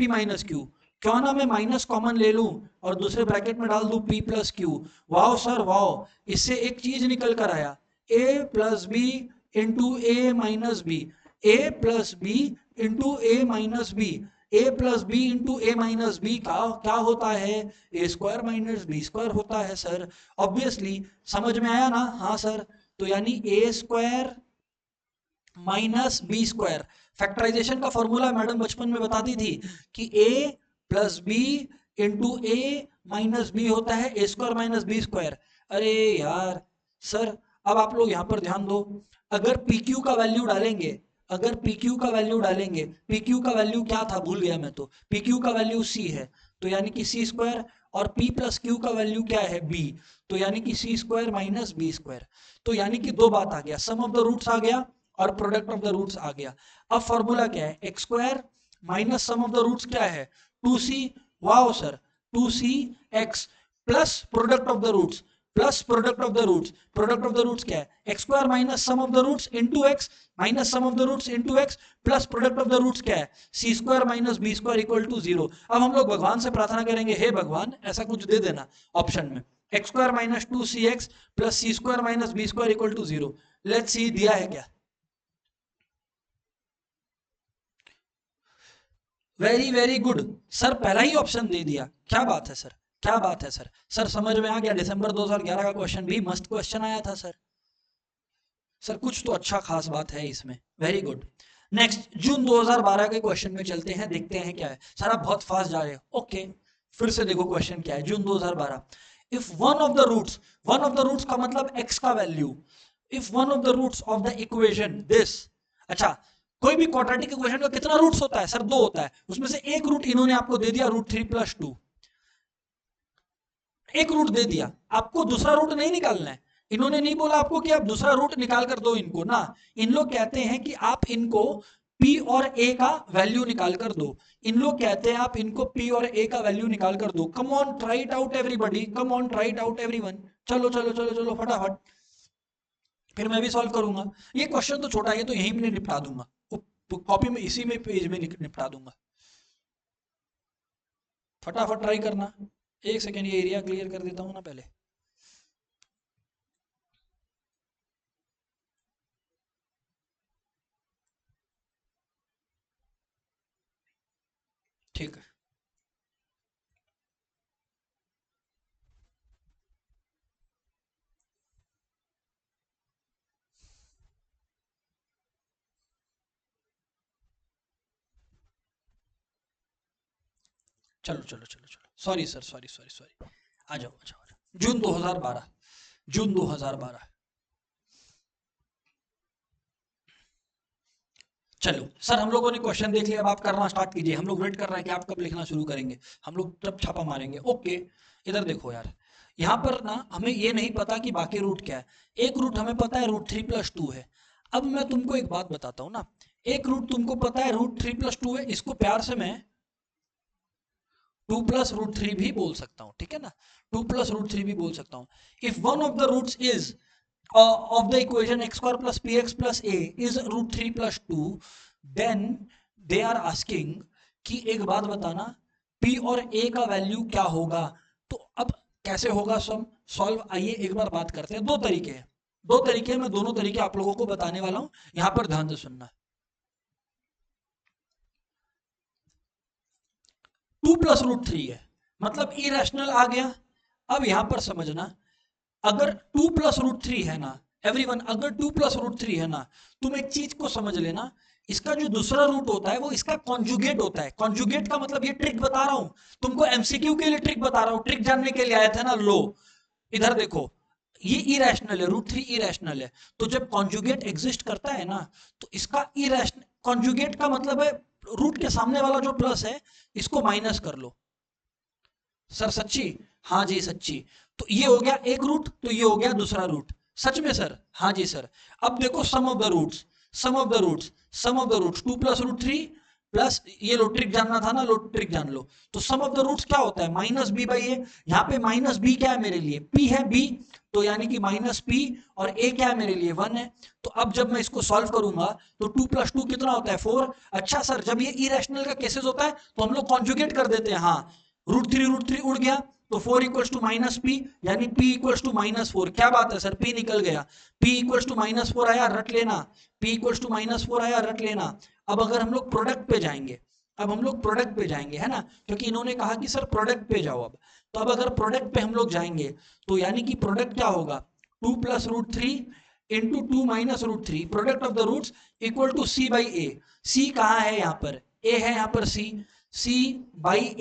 क्यू। क्यों ना मैं माइनस कॉमन ले लूं और दूसरे ब्रैकेट में डाल दूं p plus q. Wow sir wow, इससे एक चीज निकल कर आया, a plus B into A minus b, a plus B into A minus b. A plus B into A minus b का क्या होता है, ए स्क्वायर माइनस बी स्क्वायर होता है सर। ऑब्वियसली समझ में आया ना, हाँ सर। तो यानी A square minus B square. Factorisation का फॉर्मूला मैडम बचपन में बताती थी कि a plus B into A minus B होता है ए स्क्वायर माइनस बी स्क्वायर। अरे यार सर, अब आप लोग यहाँ पर ध्यान दो, अगर पी क्यू का वैल्यू डालेंगे, अगर पी क्यू का वैल्यू डालेंगे, पी क्यू का वैल्यू क्या था भूल गया मैं, तो पी क्यू का वैल्यू सी है, तो यानी कि सी स्क्वायर, और p प्लस क्यू का वैल्यू क्या है b, तो यानी कि सी स्क्वायर माइनस बी स्क्वायर। तो यानी कि दो बात आ गया, सम ऑफ द रूट्स आ गया और प्रोडक्ट ऑफ द रूट्स आ गया। अब फॉर्मूला क्या है, x square minus sum of the roots क्या है 2c, wow sir 2c x plus product of the roots, plus product of the roots, product of the roots क्या है x square minus sum of the roots into x minus sum of the roots into x plus product of the roots क्या है C square minus B square equal to 0। अब हम लोग भगवान से प्रार्थना करेंगे, हे भगवान ऐसा कुछ दे देना ऑप्शन में, x square minus 2cx plus c square minus B square equal to 0। Let's see दिया है क्या। वेरी वेरी गुड सर, पहला ही ऑप्शन दे दिया, क्या बात है सर, क्या बात है सर। सर समझ में आ गया, दिसंबर 2011 का क्वेश्चन भी मस्त क्वेश्चन आया था सर। सर कुछ तो अच्छा खास बात है इसमें, वेरी गुड। नेक्स्ट जून 2012 के क्वेश्चन में चलते हैं, देखते हैं क्या है। सर आप बहुत फास्ट जा रहे हो, ओके फिर से देखो क्वेश्चन क्या है, June 2012। If one of the roots, one of the roots का मतलब x का value, if one of the roots of the equation this, अच्छा कोई भी क्वाड्रेटिक इक्वेशन का कितना रूट्स होता है सर, दो होता है, उसमें से एक रूट इन्होंने आपको दे दिया √3 + 2, एक रूट दे दिया आपको, दूसरा रूट नहीं निकालना है। इन्होंने नहीं बोला आपको कि आप दूसरा रूट निकाल कर दो इनको ना, इन लोग कहते हैं कि आप इनको p और a का वैल्यू निकाल कर दो, इन लोग कहते हैं आप इनको p और a का वैल्यू निकाल कर दो। Come on try it out everybody, come on try it out everyone, चलो चलो चलो चलो फटाफट, फिर मैं भी सॉल्व करूंगा। ये क्वेश्चन तो छोटा है, तो यहीं में निपटा दूंगा, कॉपी में इसी में पेज में निपटा दूंगा, फटाफट ट्राई करना। एक सेकेंड ये एरिया क्लियर कर देता हूँ ना पहले। ठीक है चलो चलो चलो चलो, sorry sir, sorry sorry sorry, आ जाओ आ जाओ आ जाओ। जून 2012, जून 2012। चलो सर हम लोगों ने क्वेश्चन देख लिया, अब आप करना स्टार्ट कीजिए, हम लोग वेट कर रहे हैं कि आप कब लिखना शुरू करेंगे, हम लोग तब छापा मारेंगे। ओके इधर देखो यार, यहाँ पर ना हमें ये नहीं पता कि बाकी रूट क्या है, एक रूट हमें पता है √3 + 2 है। अब मैं तुमको एक बात बताता हूँ ना, एक रूट तुमको पता है √3 + 2 है, इसको प्यार से मैं 2 + √3 भी बोल सकता हूँ, ठीक है ना, 2 + √3 भी बोल सकता हूँ। If one of the roots is of the equation x² + px + a is √3 + 2, then they are asking कि एक बात बताना p और a का वैल्यू क्या होगा। तो अब कैसे होगा सॉल्व, आइए एक बार बात करते हैं। दो तरीके हैं, दो तरीके, मैं दोनों तरीके आप लोगों को बताने वाला हूं, यहां पर ध्यान से सुनना। 2 + √3 है मतलब इरेशनल आ गया। अब यहां पर समझना, अगर 2 + √3 है ना एवरीवन, अगर 2 + √3 है ना, तुम एक चीज को समझ लेना, इसका जो दूसरा रूट होता है वो इसका कॉन्जुगेट होता है। कॉन्जुगेट का मतलब, ये ट्रिक बता रहा हूं तुमको, एमसीक्यू के लिए ट्रिक बता रहा हूं, ट्रिक जानने के लिए आया था ना, लो इधर देखो, ये इरेशनल है, √3 इरेशनल है, तो जब कॉन्जुगेट एग्जिस्ट करता है ना, तो इसका इरेशनल, कॉन्जुगेट का मतलब है रूट के सामने वाला जो प्लस है इसको माइनस कर लो। सर सच्ची, हाँ जी सच्ची, तो ये हो गया एक रूट, तो ये हो गया दूसरा रूट, सच में सर, हाँ जी सर। अब देखो sum of the roots, sum of the roots, sum of the roots 2 + √3 plus, ये लो ट्रिक जानना था ना, लो ट्रिक जान लो। तो सम ऑफ द रूट्स क्या होता है -b/a, यहाँ पे -b क्या है मेरे लिए, p है b, तो यानी कि -p, और a क्या है मेरे लिए 1 है। तो अब जब मैं इसको सॉल्व करूंगा तो 2 + 2 कितना होता है 4। अच्छा सर जब ये इरेशनल का केसेस होता है तो हम लोग कॉन्जुगेट कर देते हैं, हाँ √3 उड़ गया, तो 4 = -p, यानी p = -4। क्या बात है सर, p निकल गया, p = -4 आया, रट लेना, p = -4 आया, रट लेना। अब अगर हम लोग प्रोडक्ट पे जाएंगे, अब हम लोग प्रोडक्ट पे जाएंगे है ना, क्योंकि इन्होंने कहा कि सर प्रोडक्ट पे जाओ। अब तो अब अगर प्रोडक्ट पे हम लोग जाएंगे तो यानी कि प्रोडक्ट क्या होगा 2 + √3 into 2 minus root 3, product of the roots equal to C by A. C कहाँ है यहाँ पर, ए है यहाँ पर, सी बाई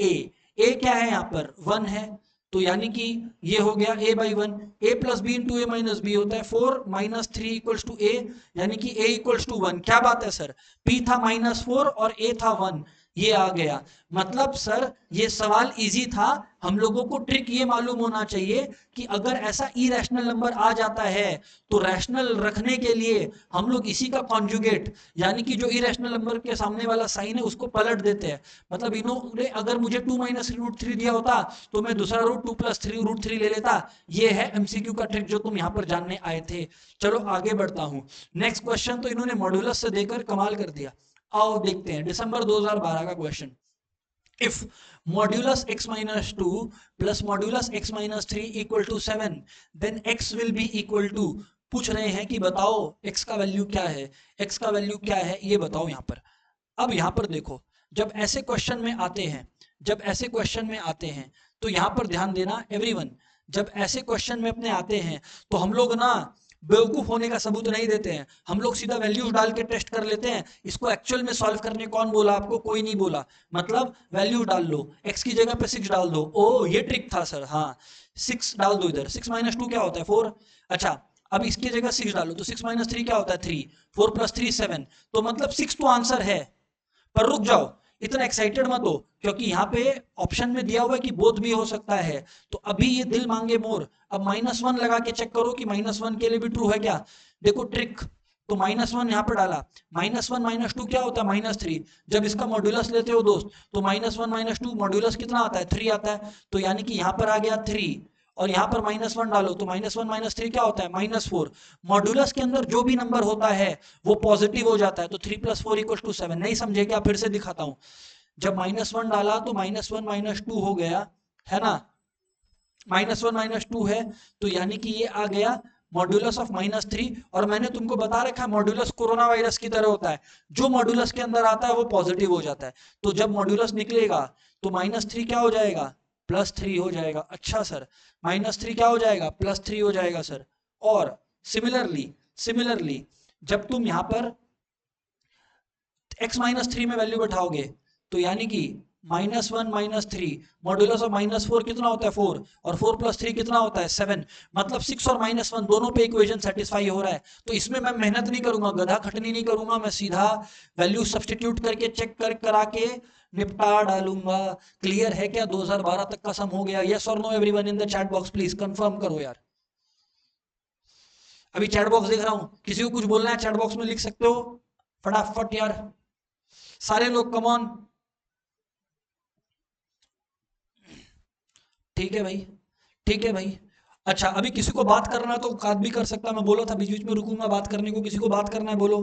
ए क्या है यहाँ पर 1 है, तो यानी कि ये हो गया a by 1, a plus B into A minus B होता है 4 माइनस 3 इक्वल्स टू a, यानी कि a इक्वल्स टू 1। क्या बात है सर, p था -4 और a था 1, ये आ गया। मतलब सर ये सवाल इजी था, हम लोगों को ट्रिक ये मालूम होना चाहिए कि अगर ऐसा इरेशनल नंबर आ जाता है तो रैशनल रखने के लिए हम लोग इसी का कॉन्जुगेट, यानी कि जो इरेशनल नंबर के सामने वाला साइन है उसको पलट देते हैं। मतलब इन्होंने अगर मुझे 2 माइनस रूट 3 दिया होता तो मैं दूसरा रूट 2 प्लस 3 रूट 3 ले लेता। ये है एमसीक्यू का ट्रिक जो तुम यहां पर जानने आए थे। चलो आगे बढ़ता हूं, नेक्स्ट क्वेश्चन तो इन्होंने मॉड्यूलस से देकर कमाल कर दिया। आओ देखते हैं दिसंबर 2012 का question. If modulus x minus 2 plus modulus x minus 3 equal to 7, then x will be equal to, पूछ रहे हैं कि बताओ x का वैल्यू क्या है, x का वैल्यू क्या है ये बताओ यहाँ पर। अब यहाँ पर देखो, जब ऐसे क्वेश्चन में आते हैं, जब ऐसे क्वेश्चन में आते हैं तो यहाँ पर ध्यान देना एवरीवन, जब ऐसे क्वेश्चन में अपने आते हैं तो हम लोग ना बेवकूफ होने का सबूत नहीं देते हैं, हम लोग सीधा वैल्यूज डाल के टेस्ट कर लेते हैं। इसको एक्चुअल में सॉल्व करने कौन बोला आपको, कोई नहीं बोला। मतलब वैल्यू डाल लो, x की जगह पे 6 डाल दो, ओ ये ट्रिक था सर, हाँ 6 डाल दो इधर, 6 माइनस 2 क्या होता है 4। अच्छा अब इसकी जगह 6 डालो तो 6 माइनस 3 क्या होता है 3, 4 प्लस 3 7, तो मतलब 6 तो आंसर है। पर रुक जाओ, इतना एक्साइटेड मत हो, क्योंकि यहाँ पे ऑप्शन में दिया हुआ है कि बोथ भी हो सकता है, तो अभी ये दिल मांगे मोर। अब -1 लगा के चेक करो कि -1 के लिए भी ट्रू है क्या। देखो ट्रिक, तो -1 यहाँ पर डाला, -1 -2 क्या होता है -3, जब इसका मॉड्यूलस लेते हो दोस्त तो -1 -2 मॉड्यूलस कितना आता है 3 आता है, तो यानी कि यहाँ पर आ गया 3, और यहाँ पर -1 डालो तो -1 -3 क्या होता है -4। मॉड्यूलस के अंदर जो भी नंबर होता है वो पॉजिटिव हो जाता है, तो 3 + 4 = 7। नहीं समझे क्या, फिर से दिखाता हूं। जब -1 डाला तो -1 -2 हो गया है ना, -1 -2 है, तो यानी कि ये आ गया मॉड्यूलस ऑफ -3। और मैंने तुमको बता रखा है मॉड्यूलस कोरोना वायरस की तरह होता है, जो मॉड्यूलस के अंदर आता है वो पॉजिटिव हो जाता है। तो जब मॉड्यूलस निकलेगा तो -3 क्या हो जाएगा +3 हो जाएगा। अच्छा सर, -3 क्या हो जाएगा +3 हो जाएगा सर। और सिमिलरली जब तुम यहां पर x -3 में वैल्यू बैठाओगे तो यानी कि -1 -3 मॉड्यूलस ऑफ -4 कितना होता है 4, और 4 + 3 कितना होता है 7। मतलब 6 और -1 दोनों पे इक्वेशन सेटिस्फाई हो रहा है, तो इसमें मैं मेहनत नहीं करूंगा, गधा खटनी नहीं करूंगा, मैं सीधा वैल्यू सब्सटीट्यूट करके चेक करा के निपटा डालूंगा। क्लियर है क्या, 2012 तक का सम हो गया। यस और no everyone in the chat box please confirm करो यार। अभी चैट बॉक्स देख रहा हूं, किसी को कुछ बोलना है चैट बॉक्स में लिख सकते हो फटाफट यार, सारे लोग कम ऑन। ठीक है भाई, ठीक है भाई। अच्छा अभी किसी को बात करना है तो बात भी कर सकता, मैं बोला था बीच बीच में रुकूंगा बात करने को, किसी को बात करना है बोलो।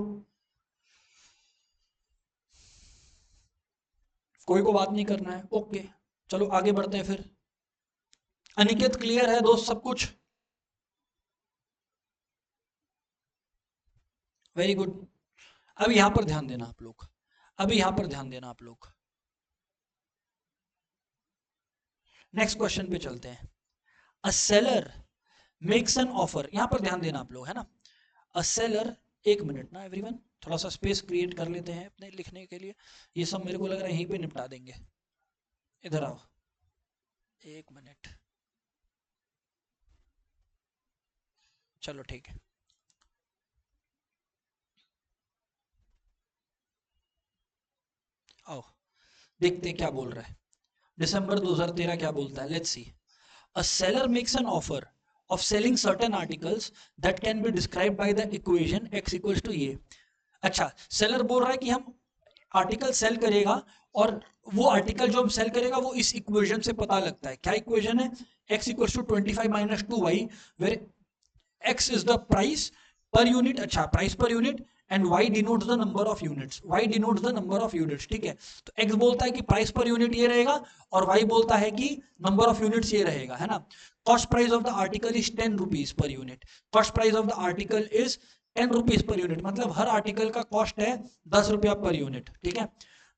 कोई को बात नहीं करना है, ओके चलो आगे बढ़ते हैं फिर। अनिकेत क्लियर है दोस्त सब कुछ, वेरी गुड। अब यहां पर ध्यान देना आप लोग, अभी यहां पर ध्यान देना आप लोग। नेक्स्ट क्वेश्चन पे चलते हैं। A seller makes an offer, यहां पर ध्यान देना आप लोग है ना। अ सेलर, एक मिनट ना एवरीवन, थोड़ा सा स्पेस क्रिएट कर लेते हैं अपने लिखने के लिए, ये सब मेरे को लग रहा है यहीं पे निपटा देंगे। इधर आओ, एक मिनट, चलो ठीक है। आओ देखते हैं क्या बोल रहा है, दिसंबर 2013 क्या बोलता है, let's see. A seller makes an offer of selling certain articles that can be described by the equation x equals to ये। अच्छा सेलर बोल रहा है कि हम आर्टिकल सेल करेगा, और वो आर्टिकल जो हम सेल करेगा वो इस इक्वेशन से पता लगता है। क्या इक्वेशन है, x equals to 25 - 2y, where x is the price per unit, अच्छा price per unit, and y denotes the number of units, y denotes the number of units. ठीक है, तो x बोलता है कि प्राइस पर यूनिट ये रहेगा, और y बोलता है कि नंबर ऑफ यूनिट्स ये रहेगा, है ना। Cost price of the article is 10 rupees per unit, cost price of the article is 10 rupees per unit, मतलब हर आर्टिकल का कॉस्ट है 10 रुपया पर यूनिट। ठीक है,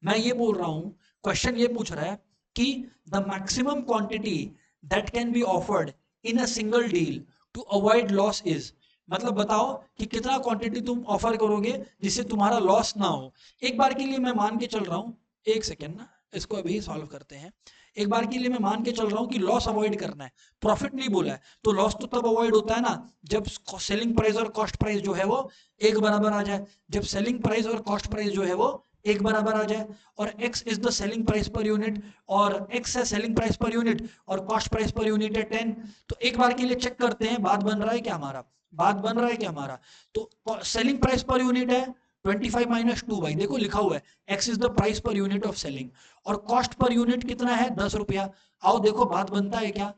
मैं ये बोल रहा हूं, क्वेश्चन ये पूछ रहा है कि the maximum quantity that can be offered in a single deal to avoid loss is, मतलब बताओ कि कितना क्वांटिटी तुम ऑफर करोगे जिससे तुम्हारा लॉस ना हो। एक बार के लिए मैं मान के चल रहा हूँ, एक सेकेंड ना, इसको अभी सॉल्व करते हैं। एक बार के लिए मैं मान के चल रहा हूँ कि लॉस अवॉइड करना है, प्रॉफिट नहीं बोला है। तो लॉस तो तब अवॉइड होता है ना जब सेलिंग प्राइस और कॉस्ट प्राइस जो है वो एक बराबर आ जाए। जब सेलिंग प्राइस और कॉस्ट प्राइस जो है वो एक बराबर आ जाए, और x is the selling price per unit, और x है सेलिंग प्राइस पर यूनिट, और कॉस्ट प्राइस पर यूनिट है 10। तो एक बार के लिए चेक करते हैं बात बन रहा है क्या हमारा, बात बन रहा है क्या हमारा। तो सेलिंग प्राइस पर यूनिट है 25 माइनस 2 बाई, देखो लिखा हुआ है x is the price per unit of selling, और कॉस्ट पर यूनिट कितना है 10 रुपया। आओ देखो बात बनता है क्या।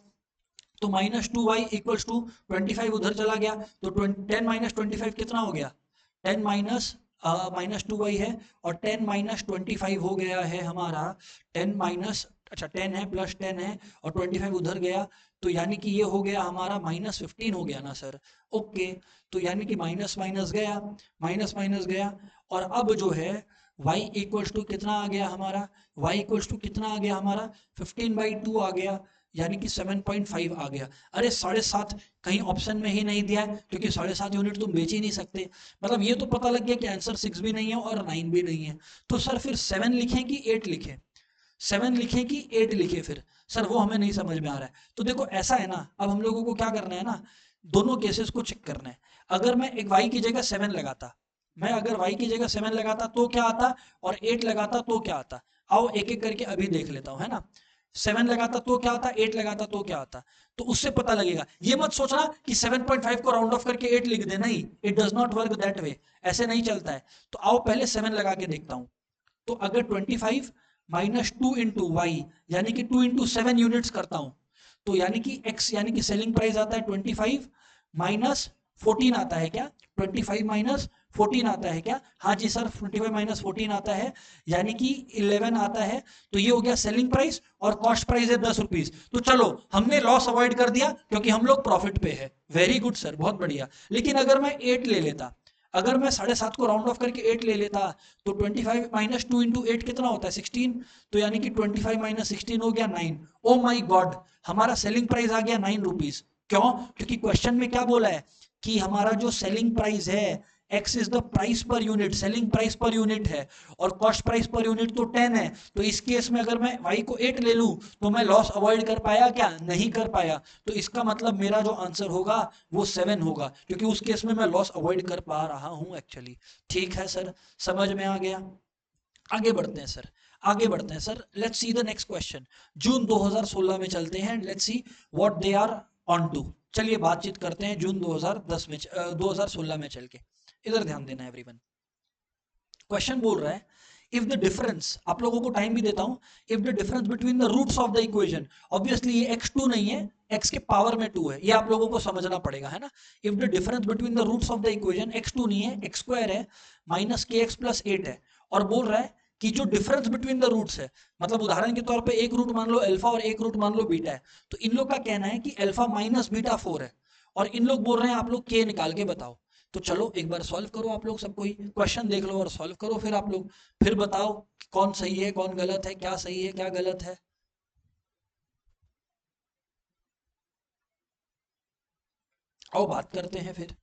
तो -2y इक्वल्स टू 25 उधर चला गया, तो 10 माइनस 25 कितना हो गया, 10 माइनस -2y है, और 10 माइनस 25 हो गया है हमारा 10 माइनस, अच्छा 10 है प्लस 10 है, और 25 उधर गया, तो यानी कि ये हो गया हमारा -15 हो गया ना सर। ओके, तो यानी कि माइनस माइनस गया, माइनस माइनस गया, और अब जो है y इक्वल्स टू कितना आ गया हमारा, y इक्वल्स टू कितना आ गया हमारा 15/2 आ गया, यानी कि 7.5 आ गया। अरे 7.5 कहीं ऑप्शन में ही नहीं दिया है, क्योंकि 7.5 यूनिट तुम बेच ही नहीं सकते। मतलब ये तो पता लग गया कि आंसर 6 भी नहीं है और 9 भी नहीं है। तो सर फिर 7 लिखें कि 8 लिखें, 7 लिखें कि 8 लिखें, फिर सर वो हमें नहीं समझ में आ रहा है। तो देखो ऐसा है ना, अब हम लोगों को क्या करना है ना, दोनों केसेस को चेक करना है। अगर मैं एक y की जगह 7 लगाता, मैं अगर y की जगह 7 लगाता तो क्या आता, और 8 लगाता तो क्या आता। आओ एक एक करके अभी देख लेता हूँ, है ना। 7 लगाता तो क्या आता, 8 लगाता तो क्या आता, तो उससे पता लगेगा। ये मत सोचना कि 7.5 को राउंड ऑफ करके 8 लिख दे, नहीं, it does not work that way, ऐसे नहीं चलता है। तो आओ पहले 7 लगा के देखता हूँ। तो अगर 25 माइनस 2 इंटू वाई, यानी कि 2 इंटू 7 यूनिट्स करता हूं, तो यानी कि x यानी कि सेलिंग प्राइस आता है 25 माइनस 14 आता है क्या, 25 माइनस 14 आता है क्या, हाँ जी सर 25 माइनस 14 आता है, यानी कि 11 आता है। तो ये हो गया सेलिंग प्राइस, और कॉस्ट प्राइस है 10 रुपीज। तो चलो हमने लॉस अवॉइड कर दिया क्योंकि हम लोग प्रॉफिट पे है। वेरी गुड सर, बहुत बढ़िया। लेकिन अगर मैं 8 ले लेता, अगर मैं 7.5 को राउंड ऑफ करके 8 ले लेता, तो 25 माइनस 2 इंटू 8 कितना होता है 16, तो यानी कि 25 माइनस 16 हो गया 9। ओ माई गॉड, हमारा सेलिंग प्राइस आ गया 9 रुपीज। क्यों, क्योंकि क्वेश्चन में क्या बोला है कि हमारा जो सेलिंग प्राइस है, x is the price per unit, selling price per unit है, और कॉस्ट प्राइस पर यूनिट तो 10 है। तो इस केस में अगर मैं y को 8 ले लूं तो मैं लॉस अवॉइड कर पाया क्या, नहीं कर पाया। तो इसका मतलब मेरा जो आंसर होगा वो 7 होगा, क्योंकि उस केस में मैं लॉस अवॉइड कर पा रहा हूं एक्चुअली। ठीक है सर, समझ में आ गया। आगे बढ़ते हैं सर, आगे बढ़ते हैं sir, let's see the next question. June 2016 में चलते हैं, let's see what they are on to. चलिए बातचीत करते हैं जून 2010 में 2016 में चल के। इधर ध्यान देना एवरीवन। क्वेश्चन बोल रहा है इफ द डिफरेंस, आप लोगों को टाइम भी देता हूं, if the difference between the roots of the equation, obviously ये x2 नहीं है, x के पावर में 2 है, ये आप लोगों को समझना पड़ेगा, है ना। If the difference between the roots of the equation x2 नहीं है, x स्क्वायर है, माइनस के एक्स प्लस 8 है, और बोल रहा है कि जो डिफरेंस बिटवीन द रूट्स है, मतलब उदाहरण के तौर पे एक रूट मान लो अल्फा और एक रूट मान लो बीटा है, तो इन लोग का कहना है कि अल्फा माइनस बीटा 4 है, और इन लोग बोल रहे हैं आप लोग के निकाल के बताओ। तो चलो एक बार सॉल्व करो आप लोग, सब कोई क्वेश्चन देख लो और सॉल्व करो, फिर आप लोग फिर बताओ कौन सही है कौन गलत है, क्या सही है क्या गलत है। आओ बात करते हैं फिर।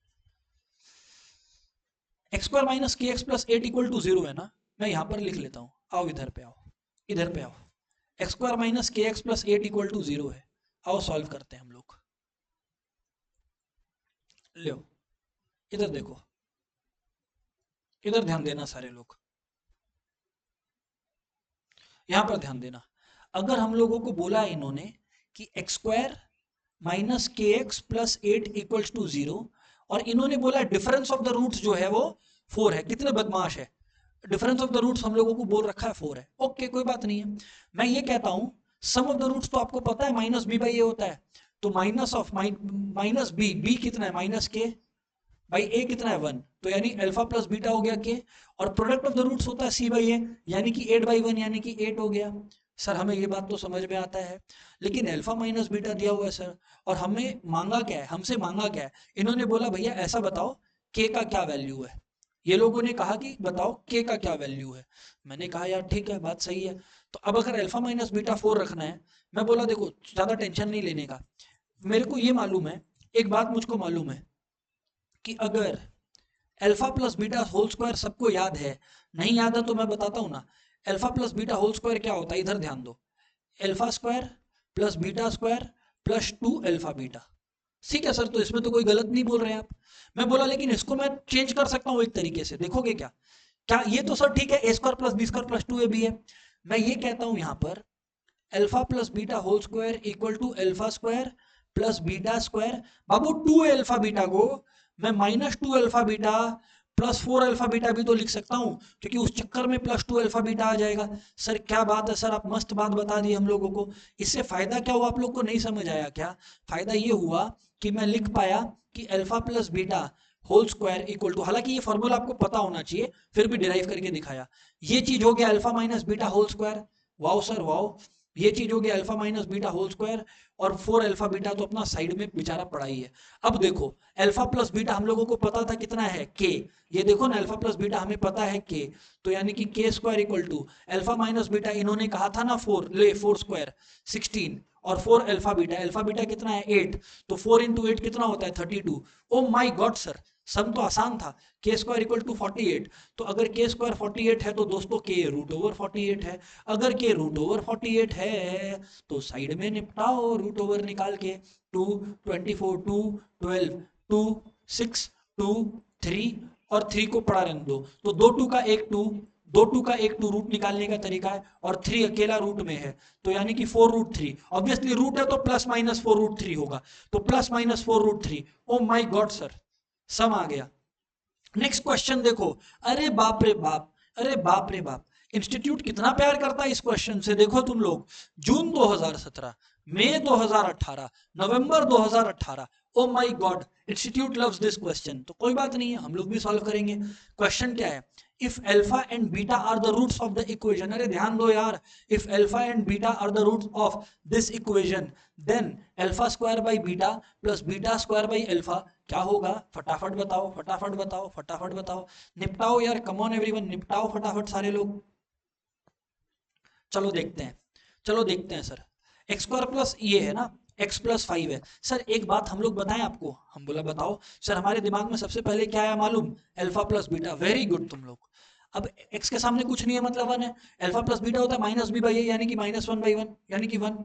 X square minus k x plus 8 equal to 0 है ना, मैं यहां पर लिख लेता हूं। आओ इधर पे आओ, इधर पे आओ। X square minus k x plus 8 equal to 0 है। आओ सॉल्व करते हैं हम लोग। लो इधर देखो, इधर ध्यान देना सारे लोग, यहां पर ध्यान देना। अगर हम लोगों को बोला है इन्होंने कि x square minus k x plus 8 equals to 0, और इन्होंने बोला डिफरेंस ऑफ द रूट्स जो है वो 4 है, कितने बदमाश है, डिफरेंस ऑफ द रूट्स हम लोगों को बोल रखा है 4 है। ओके कोई बात नहीं है, मैं ये कहता हूं सम ऑफ द रूट्स तो आपको पता है माइनस बी बाई ए होता है, तो minus of minus b, b कितना है माइनस के भाई, ए कितना है 1, तो यानी अल्फा प्लस बीटा हो गया के, और प्रोडक्ट ऑफ द रूट्स होता है सी बाई ए, यानी कि 8/1 यानी कि 8 हो गया। सर हमें ये बात तो समझ में आता है, लेकिन अल्फा माइनस बीटा दिया हुआ है सर, और हमें मांगा क्या है, हमसे मांगा क्या है, इन्होंने बोला भैया ऐसा बताओ के का क्या वैल्यू है। ये लोगों ने कहा कि बताओ के का क्या वैल्यू है। मैंने कहा यार ठीक है बात सही है। तो अब अगर अल्फा माइनस बीटा 4 रखना है, मैं बोला देखो ज्यादा टेंशन नहीं लेने का, मेरे को ये मालूम है, एक बात मुझको मालूम है कि अगर alpha plus beta whole square सबको याद है, नहीं याद है तो मैं बताता हूं ना। Alpha plus beta whole square क्या होता है, इधर ध्यान दो। Alpha square plus beta square plus 2 alpha beta. ठीक है सर, तो इसमें तो कोई गलत नहीं बोल रहे हैं आप। मैं बोला लेकिन इसको मैं चेंज कर सकता हूँ एक तरीके से, देखोगे क्या? क्या ये तो सर ठीक है, ए square plus B square plus 2 A B है। मैं ये कहता हूं यहां पर alpha plus beta whole square equal to alpha square plus beta square. बाबू 2 अल्फा बीटा को मैं minus 2 alpha beta plus 4 alpha beta भी तो लिख सकता हूं, क्योंकि उस चक्कर में प्लस 2 अल्फा बीटा आ जाएगा। सर क्या बात है सर, आप मस्त बात बता दी हम लोगों को। इससे फायदा क्या हुआ आप लोग को नहीं समझ आया क्या? फायदा ये हुआ कि मैं लिख पाया कि alpha plus beta whole square equal to, हालांकि ये फॉर्मूला आपको पता होना चाहिए, फिर भी डिराइव करके दिखाया। ये चीज हो गया alpha minus beta whole square. Wow sir wow. ये चीज हो गया alpha minus beta whole square, और 4 अल्फा बीटा तो अपना साइड में बेचारा पड़ा ही है। अब देखो अल्फा प्लस बीटा हम लोगों को पता था कितना है, के। ये देखो ना अल्फा प्लस बीटा हमें पता है के, तो यानी कि k square equal to alpha minus beta, इन्होंने कहा था ना 4, ले 4 स्क्वायर 16, और 4 अल्फा बीटा कितना है 8, तो 4 इंटू 8 कितना होता है 32। ओ माई गॉड सर, सम तो आसान था। के स्क्वायर इक्वल टू 48, तो अगर के स्क्वायर 48 है तो दोस्तों के रूट ओवर 48 है। अगर के रूट ओवर 48 है तो साइड में निपटाओ रूट ओवर निकाल के। 2, 24, 2, 12, 2, 6, 2, 3 और 3 को पड़ा रहने दो, तो 2 2 का एक 2, 2 2 का एक 2 रूट निकालने का तरीका है, और 3 अकेला रूट में है, तो यानी कि 4 रूट 3। ऑब्वियसली रूट है तो प्लस माइनस 4 रूट 3 होगा, तो plus minus 4 root 3। O my God sir, सम आ गया। नेक्स्ट क्वेश्चन देखो। अरे बाप रे बाप, अरे बाप रे बाप, इंस्टीट्यूट कितना प्यार करता है इस क्वेश्चन से। देखो तुम लोग, जून 2017, मई 2018, नवंबर 2018। ओ my God, institute loves this question. तो कोई बात नहीं है, हम लोग भी सॉल्व करेंगे। क्वेश्चन क्या है? If alpha and beta are the roots of the equation, अरे ध्यान दो यार, if alpha and beta are the roots of this equation, then alpha square by beta plus beta square by alpha क्या होगा? फटाफट बताओ, फटाफट बताओ, फटाफट बताओ, निपटाओ यार, कम ऑन एवरीवन, निपटाओ फटाफट सारे लोग। चलो देखते हैं, चलो देखते हैं सर। एक्स स्क्वायर प्लस ये है ना, एक्स प्लस 5 है। सर एक बात हम लोग बताएं आपको, हम बोला बताओ सर। हमारे दिमाग में सबसे पहले क्या आया मालूम? Alpha plus beta. Very good तुम लोग। अब एक्स के सामने कुछ नहीं है मतलब 1 है। अल्फा प्लस बीटा होता है माइनस बी बाई ए, यानी कि माइनस 1 बाई 1, यानी कि 1।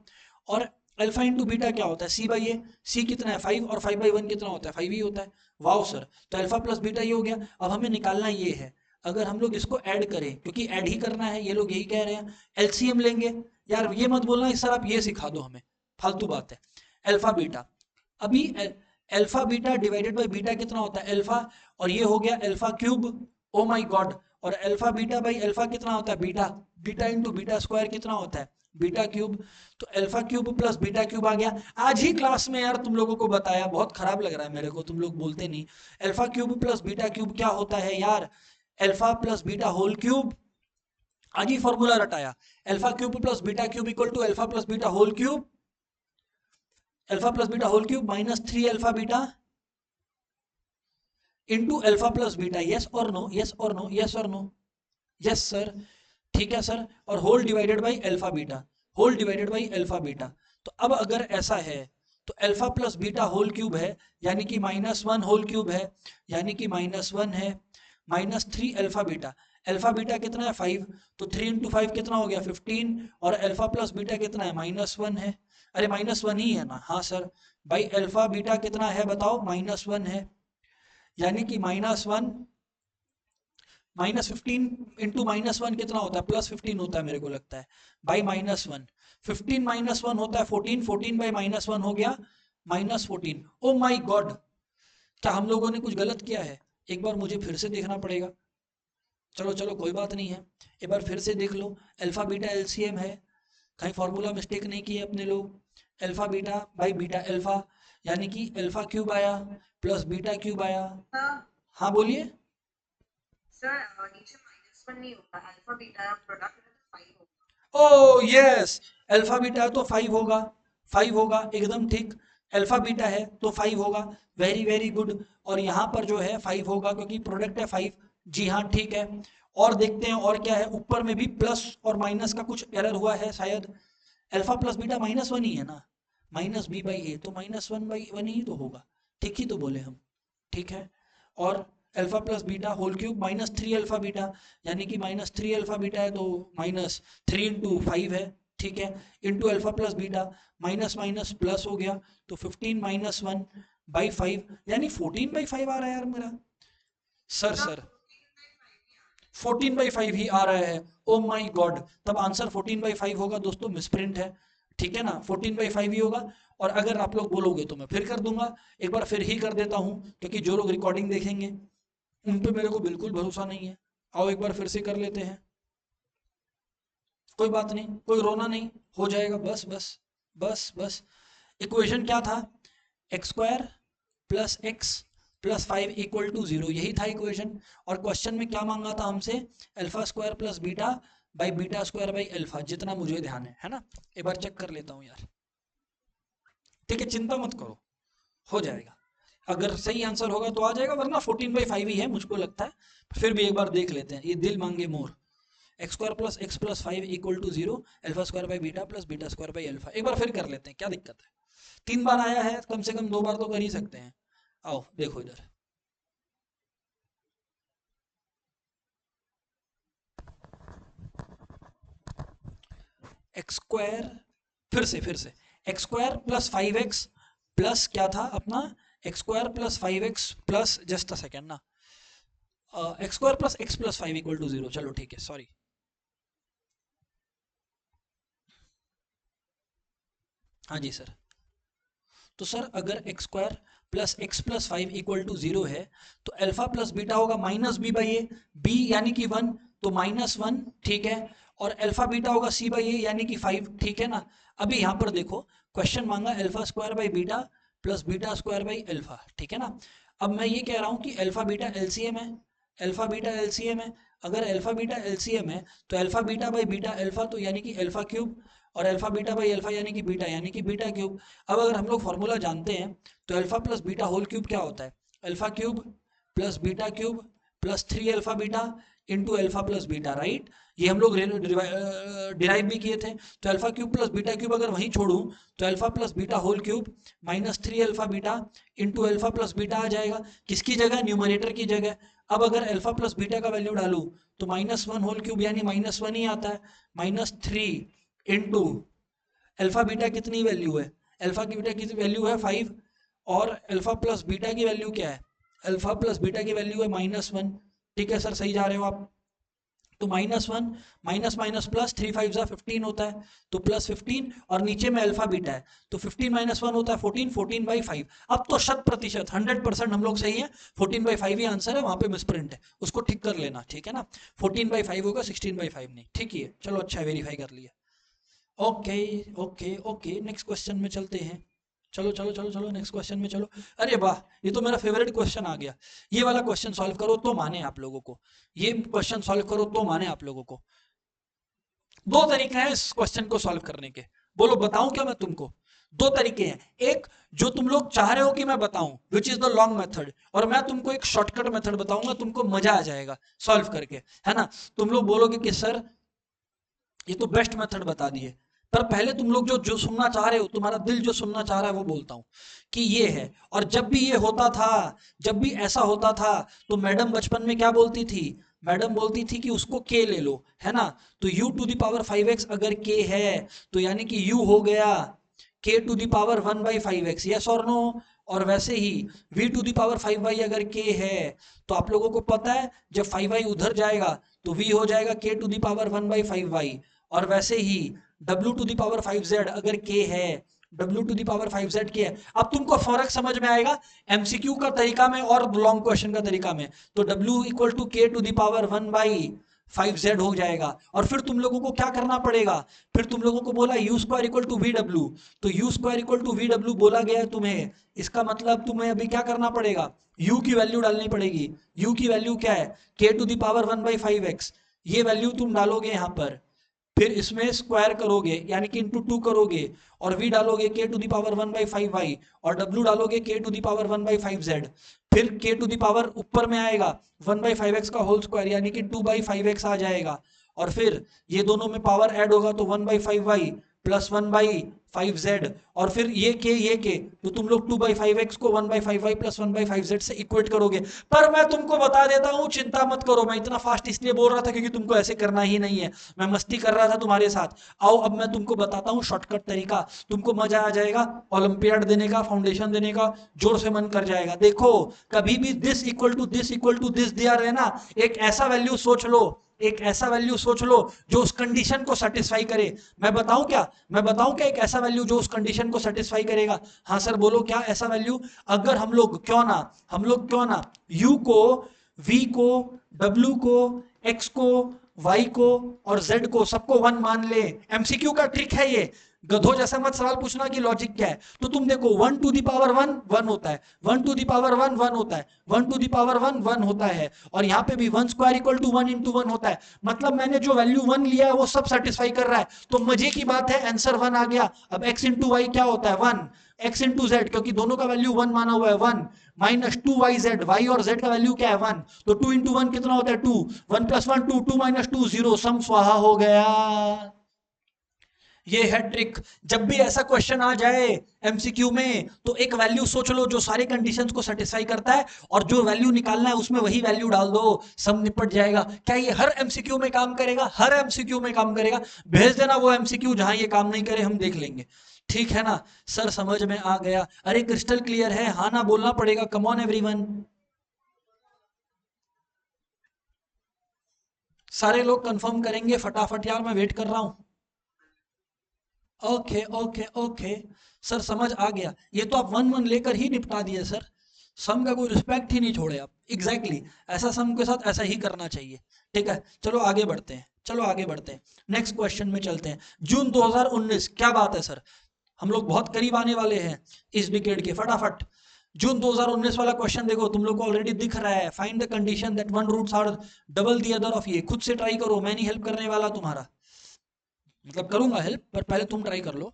और अल्फा इंटू बीटा क्या होता है? सी बाई ए। सी कितना है 5, और 5 बाई 1 कितना होता है? 5 ही होता है। वाओ सर, तो अल्फा प्लस बीटा ये हो गया। अब हमें निकालना ये है, अगर हम लोग इसको ऐड करें, क्योंकि ऐड ही करना है, ये लोग यही कह रहे हैं, एलसीएम लेंगे। यार ये मत बोलना सर आप ये सिखा दो हमें, फालतू बात है। अल्फा बीटा, अभी alpha beta divided by beta कितना होता है? अल्फा, और ये हो गया alpha cube. Oh my god, और अल्फा बीटा बाई अल्फा कितना होता है? Beta. Beta into beta square कितना होता है? Beta cube. तो alpha cube plus beta cube आ गया। आज ही क्लास में यार तुम लोगों को बताया, बहुत खराब लग रहा है मेरे को, तुम लोग बोलते नहीं। Alpha cube plus beta cube क्या होता है यार? Alpha plus beta whole cube. आज ही फॉर्मूला रटाया, alpha cube plus beta cube equal to alpha plus beta whole cube, alpha plus beta whole cube minus 3 alpha beta into alpha plus beta. Yes और no, yes और no, yes और no, yes sir, ठीक है sir. और whole divided by alpha beta, whole divided by alpha beta. तो अब अगर ऐसा है तो alpha plus beta whole cube है, यानी कि माइनस 1 होल क्यूब है, यानी कि माइनस 1 है, minus 3 alpha beta. Alpha beta कितना है 5, तो 3 इंटू 5 कितना हो गया 15, और अल्फा प्लस बीटा कितना है? माइनस 1 है। अरे माइनस 1 ही है ना? हाँ सर। भाई अल्फा बीटा कितना है बताओ? माइनस 1 है, यानी कि माइनस 1 माइनस 15 इंटू माइनस 1 कितना होता है? प्लस 15 होता है मेरे को लगता है, बाई माइनस 1। 15 माइनस 1 होता है 14, 14 बाई माइनस 1 हो गया माइनस 14। ओ माई गॉड, क्या हम लोगों ने कुछ गलत किया है? एक बार मुझे फिर से देखना पड़ेगा। चलो चलो कोई बात नहीं है, एक बार फिर से देख लो। अल्फा बीटा एलसीएम है, कहीं फॉर्मूला मिस्टेक नहीं किए अपने लोग। Alpha beta by beta alpha, यानी कि अल्फा क्यूब आया प्लस बीटा क्यूब आया। हाँ बोलिए सर। नीचे -1 नहीं होता, अल्फा बीटा प्रोडक्ट है तो 5 होगा। ओ यस, अल्फा बीटा तो 5 होगा, 5 होगा एकदम ठीक। अल्फा बीटा है तो 5 होगा, वेरी वेरी गुड। और यहाँ पर जो है 5 होगा क्योंकि प्रोडक्ट है 5। जी हाँ ठीक है। और देखते हैं और क्या है, ऊपर में भी प्लस और माइनस का कुछ एरर हुआ है शायद। अल्फा प्लस बीटा माइनस 1 ही है ना, माइनस बी बाई ए, तो माइनस 1 बाई 1 ही तो होगा। ठीक ही तो बोले हम, ठीक है। और alpha plus beta whole cube minus 3 alpha beta, यानी कि माइनस 3 अल्फा बीटा है तो माइनस 3 इंटू 5 है, ठीक है, into alpha plus beta, minus minus plus हो गया तो 15 माइनस 1 बाई 5, यानी 14 बाई 5 आ रहा है यार मेरा। सर 14 बाई 5 ही आ रहा है, ओ माई गॉड, तब आंसर 14 बाई 5 होगा दोस्तों, मिसप्रिंट है, ठीक है ना, 14 बाई 5 ही होगा। और अगर आप लोग बोलोगे तो मैं फिर कर दूंगा, एक बार फिर ही कर देता हूं, क्योंकि जो लोग रिकॉर्डिंग देखेंगे उन पे मेरे को बिल्कुल भरोसा नहीं है। आओ एक बार फिर से कर लेते हैं, कोई बात नहीं, कोई रोना नहीं, हो जाएगा, बस बस बस बस। इक्वेशन क्या था, x square plus x plus 5 equal to 0, यही था इक्वेशन। और क्वेश्चन में क्या मांगा था हमसे, alpha square plus beta by beta square by alpha, जितना मुझे ध्यान है ना। एक बार चेक कर लेता हूँ यार, ठीक है, चिंता मत करो, हो जाएगा, अगर सही आंसर होगा तो आ जाएगा, वरना 14 बाई 5 ही है मुझको लगता है, फिर भी एक बार देख लेते हैं, ये दिल मांगे more. X square plus x plus 5 equal to 0, alpha square by beta plus beta square by alpha, एक बार फिर कर लेते हैं, क्या दिक्कत है, 3 बार आया है, कम से कम 2 बार तो कर ही सकते हैं। आओ देखो इधर, एक्स स्क्वायर, फिर से x square plus 5x plus क्या था अपना, X square plus 5x plus, just a second ना, X square plus x plus 5 equal to 0, चलो ठीक है, सॉरी, हाँ जी सर। तो सर अगर X square plus x plus 5 equal to 0 है, तो अल्फा प्लस बीटा होगा minus B by A, B यानी कि 1 तो माइनस 1, ठीक है, और अल्फा बीटा होगा सी बाई ए यानी कि 5, ठीक है ना। अभी यहाँ पर देखो, क्वेश्चन मांगा alpha square by beta plus beta square by alpha, ठीक है ना। अब मैं ये कह रहा हूँ कि अल्फा बीटा एलसीएम है, अल्फा बीटा एलसीएम है, अगर अल्फा बीटा एलसीएम है तो alpha beta by beta alpha, तो यानी कि अल्फा क्यूब, और अल्फा बीटा बाई अल्फा यानी कि बीटा क्यूब। अब अगर हम लोग फॉर्मूला जानते हैं तो alpha plus beta whole cube क्या होता है, alpha cube plus beta cube plus 3 alpha beta into alpha plus beta, right, ये हम लोग डिराइव भी किए थे। तो alpha cube plus beta cube अगर वहीं छोड़ूं तो alpha plus beta whole cube minus 3 alpha beta into alpha plus beta आ जाएगा, किसकी जगह, न्यूमरेटर की जगह। अब अगर अल्फा प्लस बीटा का वैल्यू डालूं तो माइनस 1 होल क्यूब यानी माइनस 1 ही आता है, माइनस 3 इंटू अल्फा बीटा कितनी वैल्यू है, अल्फा की बीटा की वैल्यू है 5, और अल्फा प्लस बीटा की वैल्यू क्या है, अल्फा प्लस बीटा की वैल्यू है -1, ठीक है सर, सही जा रहे हो आप। तो -1 माइनस माइनस प्लस 3 5 जा 15 होता है, तो प्लस 15, और नीचे में अल्फा बीटा है तो 15 माइनस 1 होता है 14, 14 बाई 5। अब तो 100% 100% हम लोग सही है, 14 बाई 5 ही आंसर है, वहां पे मिसप्रिंट है, उसको ठीक कर लेना, ठीक है ना, 14 बाई 5 होगा, 16 बाई 5 नहीं, ठीक है, चलो अच्छा वेरीफाई कर लिया। Okay okay okay, next question में चलते हैं, चलो चलो चलो चलो नेक्स्ट क्वेश्चन में चलो। अरे वाह, ये तो मेरा फेवरेट क्वेश्चन आ गया, ये वाला क्वेश्चन सॉल्व करो तो माने आप लोगों को, ये क्वेश्चन सॉल्व करो तो माने आप लोगों को। दो तरीके हैं इस क्वेश्चन को सॉल्व करने के, बोलो बताऊं क्या मैं तुमको, दो तरीके हैं, एक जो तुम लोग चाह रहे हो कि मैं बताऊं which is the long method, और मैं तुमको एक शॉर्टकट मेथड बताऊंगा, तुमको मजा आ जाएगा सॉल्व करके, है ना। तुम लोग बोलोगे कि सर ये तो बेस्ट मेथड बता दिए, पर पहले तुम लोग जो जो सुनना चाह रहे हो, तुम्हारा दिल जो सुनना चाह रहा है वो बोलता हूँ कि ये है। और जब भी ये होता था, जब भी ऐसा होता था, तो मैडम बचपन में क्या बोलती थी, मैडम बोलती थी कि उसको के ले लो, है ना। तो u to the power 5x अगर k है तो यानी कि u हो गया k to the power 1/5x, yes और नो। और वैसे ही v to the power 5y अगर k है तो आप लोगों को पता है जब 5y उधर जाएगा तो v हो जाएगा k to the power 1/5y। और वैसे ही w to the power 5z अगर k है, w to the power 5z k है। अब तुमको फर्क समझ में आएगा एमसीक्यू का तरीका में और लॉन्ग क्वेश्चन का तरीका में। तो w equal to k to the power 1/5z हो जाएगा। और फिर तुम लोगों को क्या करना पड़ेगा, फिर तुम लोगों को बोला u square equal to v डब्ल्यू, तो u square equal to v डब्ल्यू बोला गया है तुम्हें, इसका मतलब तुम्हें अभी क्या करना पड़ेगा, u की वैल्यू डालनी पड़ेगी। u की वैल्यू क्या है, k to the power 1/5x, ये वैल्यू तुम डालोगे यहाँ पर, फिर इसमें स्क्वायर करोगे यानी कि इंटू 2 करोगे, और v डालोगे k to the power 1/5y, और w डालोगे k to the power 1/5z, फिर k टू दी पावर ऊपर में आएगा 1/5x का होल स्क्वायर यानी कि 2/5x आ जाएगा, और फिर ये दोनों में पावर ऐड होगा तो 1/5y प्लस 1/5 5z और फिर ये के तो तुम लोग 2/5x को 1/5y प्लस 1/5z से इक्वेट करोगे। पर मैं तुमको बता देता हूं, चिंता मत करो, मैं इतना फास्ट इसलिए बोल रहा था क्योंकि तुमको ऐसे करना ही नहीं है, मैं मस्ती कर रहा था तुम्हारे साथ। आओ अब मैं तुमको बताता हूँ शॉर्टकट तरीका, तुमको मजा आ जाएगा ओलंपियाड देने का, फाउंडेशन देने का, जोर से मन कर जाएगा। देखो कभी भी दिस इक्वल टू दिस दिया रहे ना, एक ऐसा वैल्यू सोच लो, एक ऐसा वैल्यू सोच लो जो उस कंडीशन को सेटिस्फाई करे। मैं बताऊं क्या एक ऐसा वैल्यू जो उस कंडीशन को सेटिस्फाई करेगा? हाँ सर बोलो क्या ऐसा वैल्यू? अगर हम लोग क्यों ना u को, v को, w को, x को, y को और z को सबको 1 मान ले। एमसीक्यू का ट्रिक है ये, गधों जैसा मत सवाल पूछना कि लॉजिक क्या है। तो तुम देखो 1 टू द पावर 1 1 होता है, 1 टू द पावर 1 1 होता है, 1 टू द पावर 1 1 होता है, और यहाँ पे भी 1 स्क्वायर इक्वल टू 1 इंटू 1 होता है। मतलब मैंने जो वैल्यू 1 लिया है वो सब सेटिस्फाई कर रहा है। तो मजे की बात है आंसर 1 आ गया। अब x इंटू वाई क्या होता है? 1, x इंटू जेड, क्योंकि दोनों का वैल्यू 1 माना हुआ है 1, माइनस 2yz, y और z का वैल्यू क्या है? 1, तो 2 इंटू 1 कितना होता है? 2, 1 प्लस 1 2, 2 माइनस 2 0, सम स्वाहा हो गया। ये है ट्रिक। जब भी ऐसा क्वेश्चन आ जाए एमसीक्यू में तो एक वैल्यू सोच लो जो सारे कंडीशंस को सेटिस्फाई करता है, और जो वैल्यू निकालना है उसमें वही वैल्यू डाल दो, सब निपट जाएगा। क्या ये हर एमसीक्यू में काम करेगा? हर एमसीक्यू में काम करेगा। भेज देना वो एमसीक्यू जहां ये काम नहीं करे, हम देख लेंगे। ठीक है ना सर, समझ में आ गया? अरे क्रिस्टल क्लियर है, हाँ ना बोलना पड़ेगा। कम ऑन एवरीवन, सारे लोग कंफर्म करेंगे फटाफट यार, मैं वेट कर रहा हूं। ओके ओके ओके सर, समझ आ गया। ये तो आप 1 1 लेकर ही निपटा दिए सर, सम का कोई रिस्पेक्ट ही नहीं छोड़े आप। एग्जैक्टली ऐसा सम के साथ ऐसा ही करना चाहिए। ठीक है चलो आगे बढ़ते हैं, नेक्स्ट क्वेश्चन में चलते हैं। जून 2019, क्या बात है सर, हम लोग बहुत करीब आने वाले हैं इस डिकेड के। फटाफट जून 2019 वाला क्वेश्चन देखो, तुम लोग को ऑलरेडी दिख रहा है। Find the condition that one roots are double the other of. ये खुद से ट्राई करो, मैं नहीं हेल्प करने वाला तुम्हारा, मतलब करूंगा हेल्प पर पहले तुम ट्राई कर लो।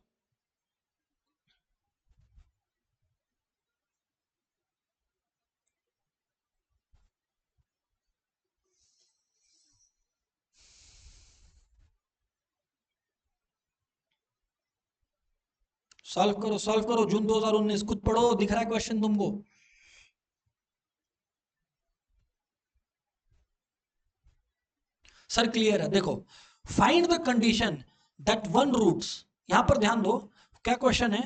सॉल्व करो जून 2019, खुद पढ़ो, दिख रहा है क्वेश्चन तुमको। सर क्लियर है, देखो find the condition that one roots, यहां पर ध्यान दो क्या क्वेश्चन है।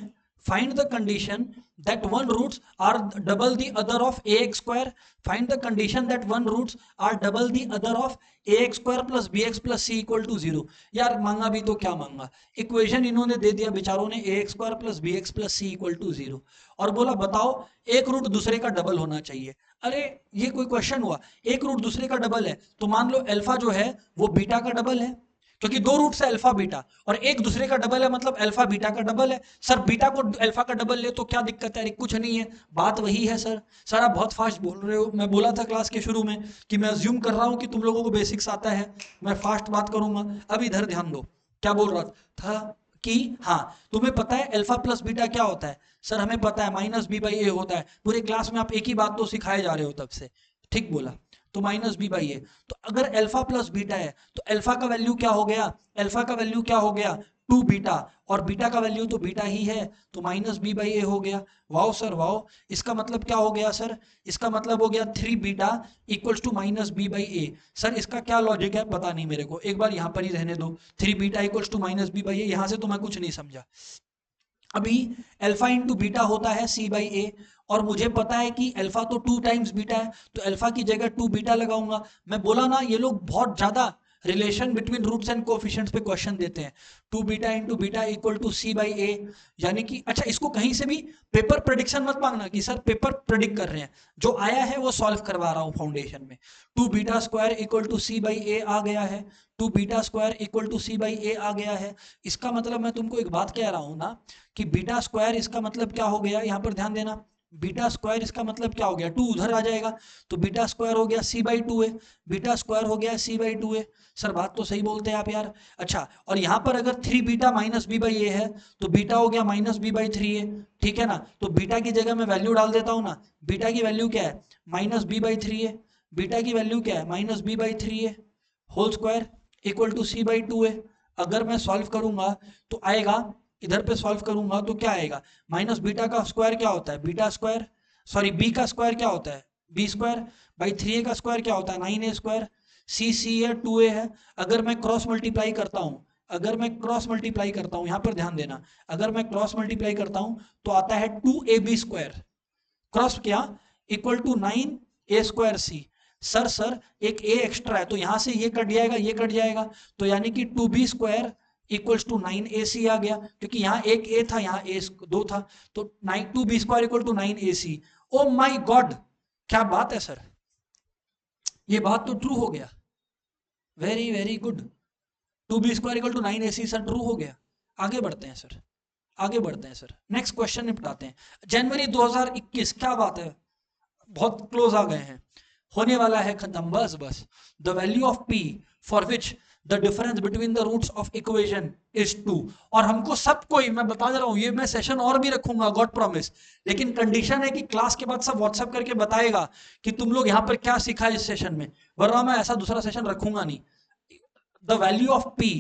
Find the condition that one roots are double the other of ax square. Find the condition that one roots are double the other of ax square plus bx plus c equal to 0। यार मांगा भी तो क्या मांगा, equation इन्होंने दे दिया बेचारों ने, ax square plus bx plus c equal to 0, और बोला बताओ एक रूट दूसरे का डबल होना चाहिए। अरे ये कोई क्वेश्चन हुआ? एक रूट दूसरे का डबल है तो मान लो अल्फा जो है वो बीटा का डबल है, क्योंकि दो रूट से अल्फा बीटा, और एक दूसरे का डबल है मतलब अल्फा बीटा का डबल है। सर बीटा को अल्फा का डबल ले तो क्या दिक्कत है? अरे कुछ नहीं है, बात वही है सर। सर आप बहुत फास्ट बोल रहे हो, मैं बोला था क्लास के शुरू में कि मैं अज्यूम कर रहा हूं कि तुम लोगों को बेसिक्स आता है, मैं फास्ट बात करूंगा। अब इधर ध्यान दो, क्या बोल रहा था कि हाँ तुम्हें पता है अल्फा प्लस बीटा क्या होता है? सर हमें पता है माइनस बी बाई ए होता है। पूरे क्लास में आप एक ही बात तो सिखाए जा रहे हो तब से, ठीक बोला, तो माइनस बी बाई ए। तो अगर अल्फा प्लस बीटा है तो अल्फा का वैल्यू क्या हो गया? अल्फा का वैल्यू क्या हो गया? 2 बीटा, और बीटा का वैल्यू तो बीटा ही है, तो माइनस बी बाई ए हो गया। वाओ सर वाओ, इसका मतलब क्या हो गया सर? इसका मतलब हो गया 3 beta equals to minus B by a. Sir इसका क्या लॉजिक है पता नहीं मेरे को, एक बार यहाँ पर ही रहने दो। 3 beta equals to minus B by A, यहाँ से तो मैं कुछ नहीं समझा। अभी अल्फा इंटू बीटा होता है सी बाई ए, और मुझे पता है कि अल्फा तो 2 टाइम्स बीटा है, तो अल्फा की जगह 2 बीटा लगाऊंगा। मैं बोला ना ये लोग बहुत ज्यादा relation between roots and coefficients पे क्वेश्चन देते हैं। 2 beta into beta equal to C by a, यानी कि अच्छा इसको कहीं से भी पेपर प्रेडिक्शन मत मांगना कि सर पेपर प्रेडिक्ट कर रहे हैं, जो आया है वो सॉल्व करवा रहा हूँ फाउंडेशन में। 2 beta square equal to C by a आ गया है, 2 beta square equal to C by a आ गया है। इसका मतलब मैं तुमको एक बात कह रहा हूँ ना कि बीटा स्क्वायर इसका मतलब क्या हो गया, यहाँ पर ध्यान देना, बीटा स्क्वायर इसका मतलब क्या हो गया? 2 उधर आ जाएगा तो बीटा स्क्वायर हो गया सी बाई 2 है, बीटा स्क्वायर हो गया सी बाई 2 है। सर बात तो सही बोलते हैं आप यार। अच्छा और यहाँ पर अगर 3 बीटा माइनस बी बाई ए है तो बीटा हो गया माइनस बी बाई 3 है, ठीक है ना? तो बीटा की जगह मैं वैल्यू डाल देता हूँ ना, बीटा की वैल्यू क्या है? माइनस बी बाई 3 है, बीटा की वैल्यू क्या है? माइनस बी बाई 3 है, whole square equal to C by 2 है। अगर मैं सॉल्व करूंगा तो आएगा इधर पे सॉल्व करूंगा तो क्या आएगा, माइनस बीटा का स्क्वायर क्या होता है, बीटा स्क्वायर, सॉरी बी का स्क्वायर क्या होता है, बी स्क्वायर, बाई 3a का स्क्वायर क्या होता है, 9a स्क्वायर, सी है 2a है। अगर मैं क्रॉस मल्टीप्लाई करता हूँ, अगर मैं क्रॉस मल्टीप्लाई करता हूँ, यहाँ पर ध्यान देना, अगर मैं क्रॉस मल्टीप्लाई करता हूँ तो आता है 2ab स्क्वायर, क्रॉस किया, equal to 9a square c. Sir एक a एक्स्ट्रा है तो यहां से ये कट जाएगा, ये कट जाएगा, तो यानी कि 2b square equals to 9ac आ गया, क्योंकि यहाँ एक a था, यहाँ a 2 था, तो 2b square equal to 9ac। Oh my god, क्या बात है सर, ये बात तो ट्रू हो गया, very very good, 2b square equal to 9ac sir true हो गया। आगे बढ़ते हैं सर, आगे बढ़ते हैं सर, नेक्स्ट क्वेश्चन निपटाते हैं। जनवरी 2021, क्या बात है, बहुत क्लोज आ गए हैं, होने वाला है खत्म, बस बस। The value of p for which the difference between the roots of equation is 2। और हमको सबको ही मैं बता दे रहा हूं, ये मैं सेशन और भी रखूंगा, गॉड प्रॉमिस, लेकिन कंडीशन है कि क्लास के बाद सब व्हाट्सएप करके बताएगा कि तुम लोग यहाँ पर क्या सीखा इस सेशन में, वरना मैं ऐसा दूसरा सेशन रखूंगा नहीं। The value of p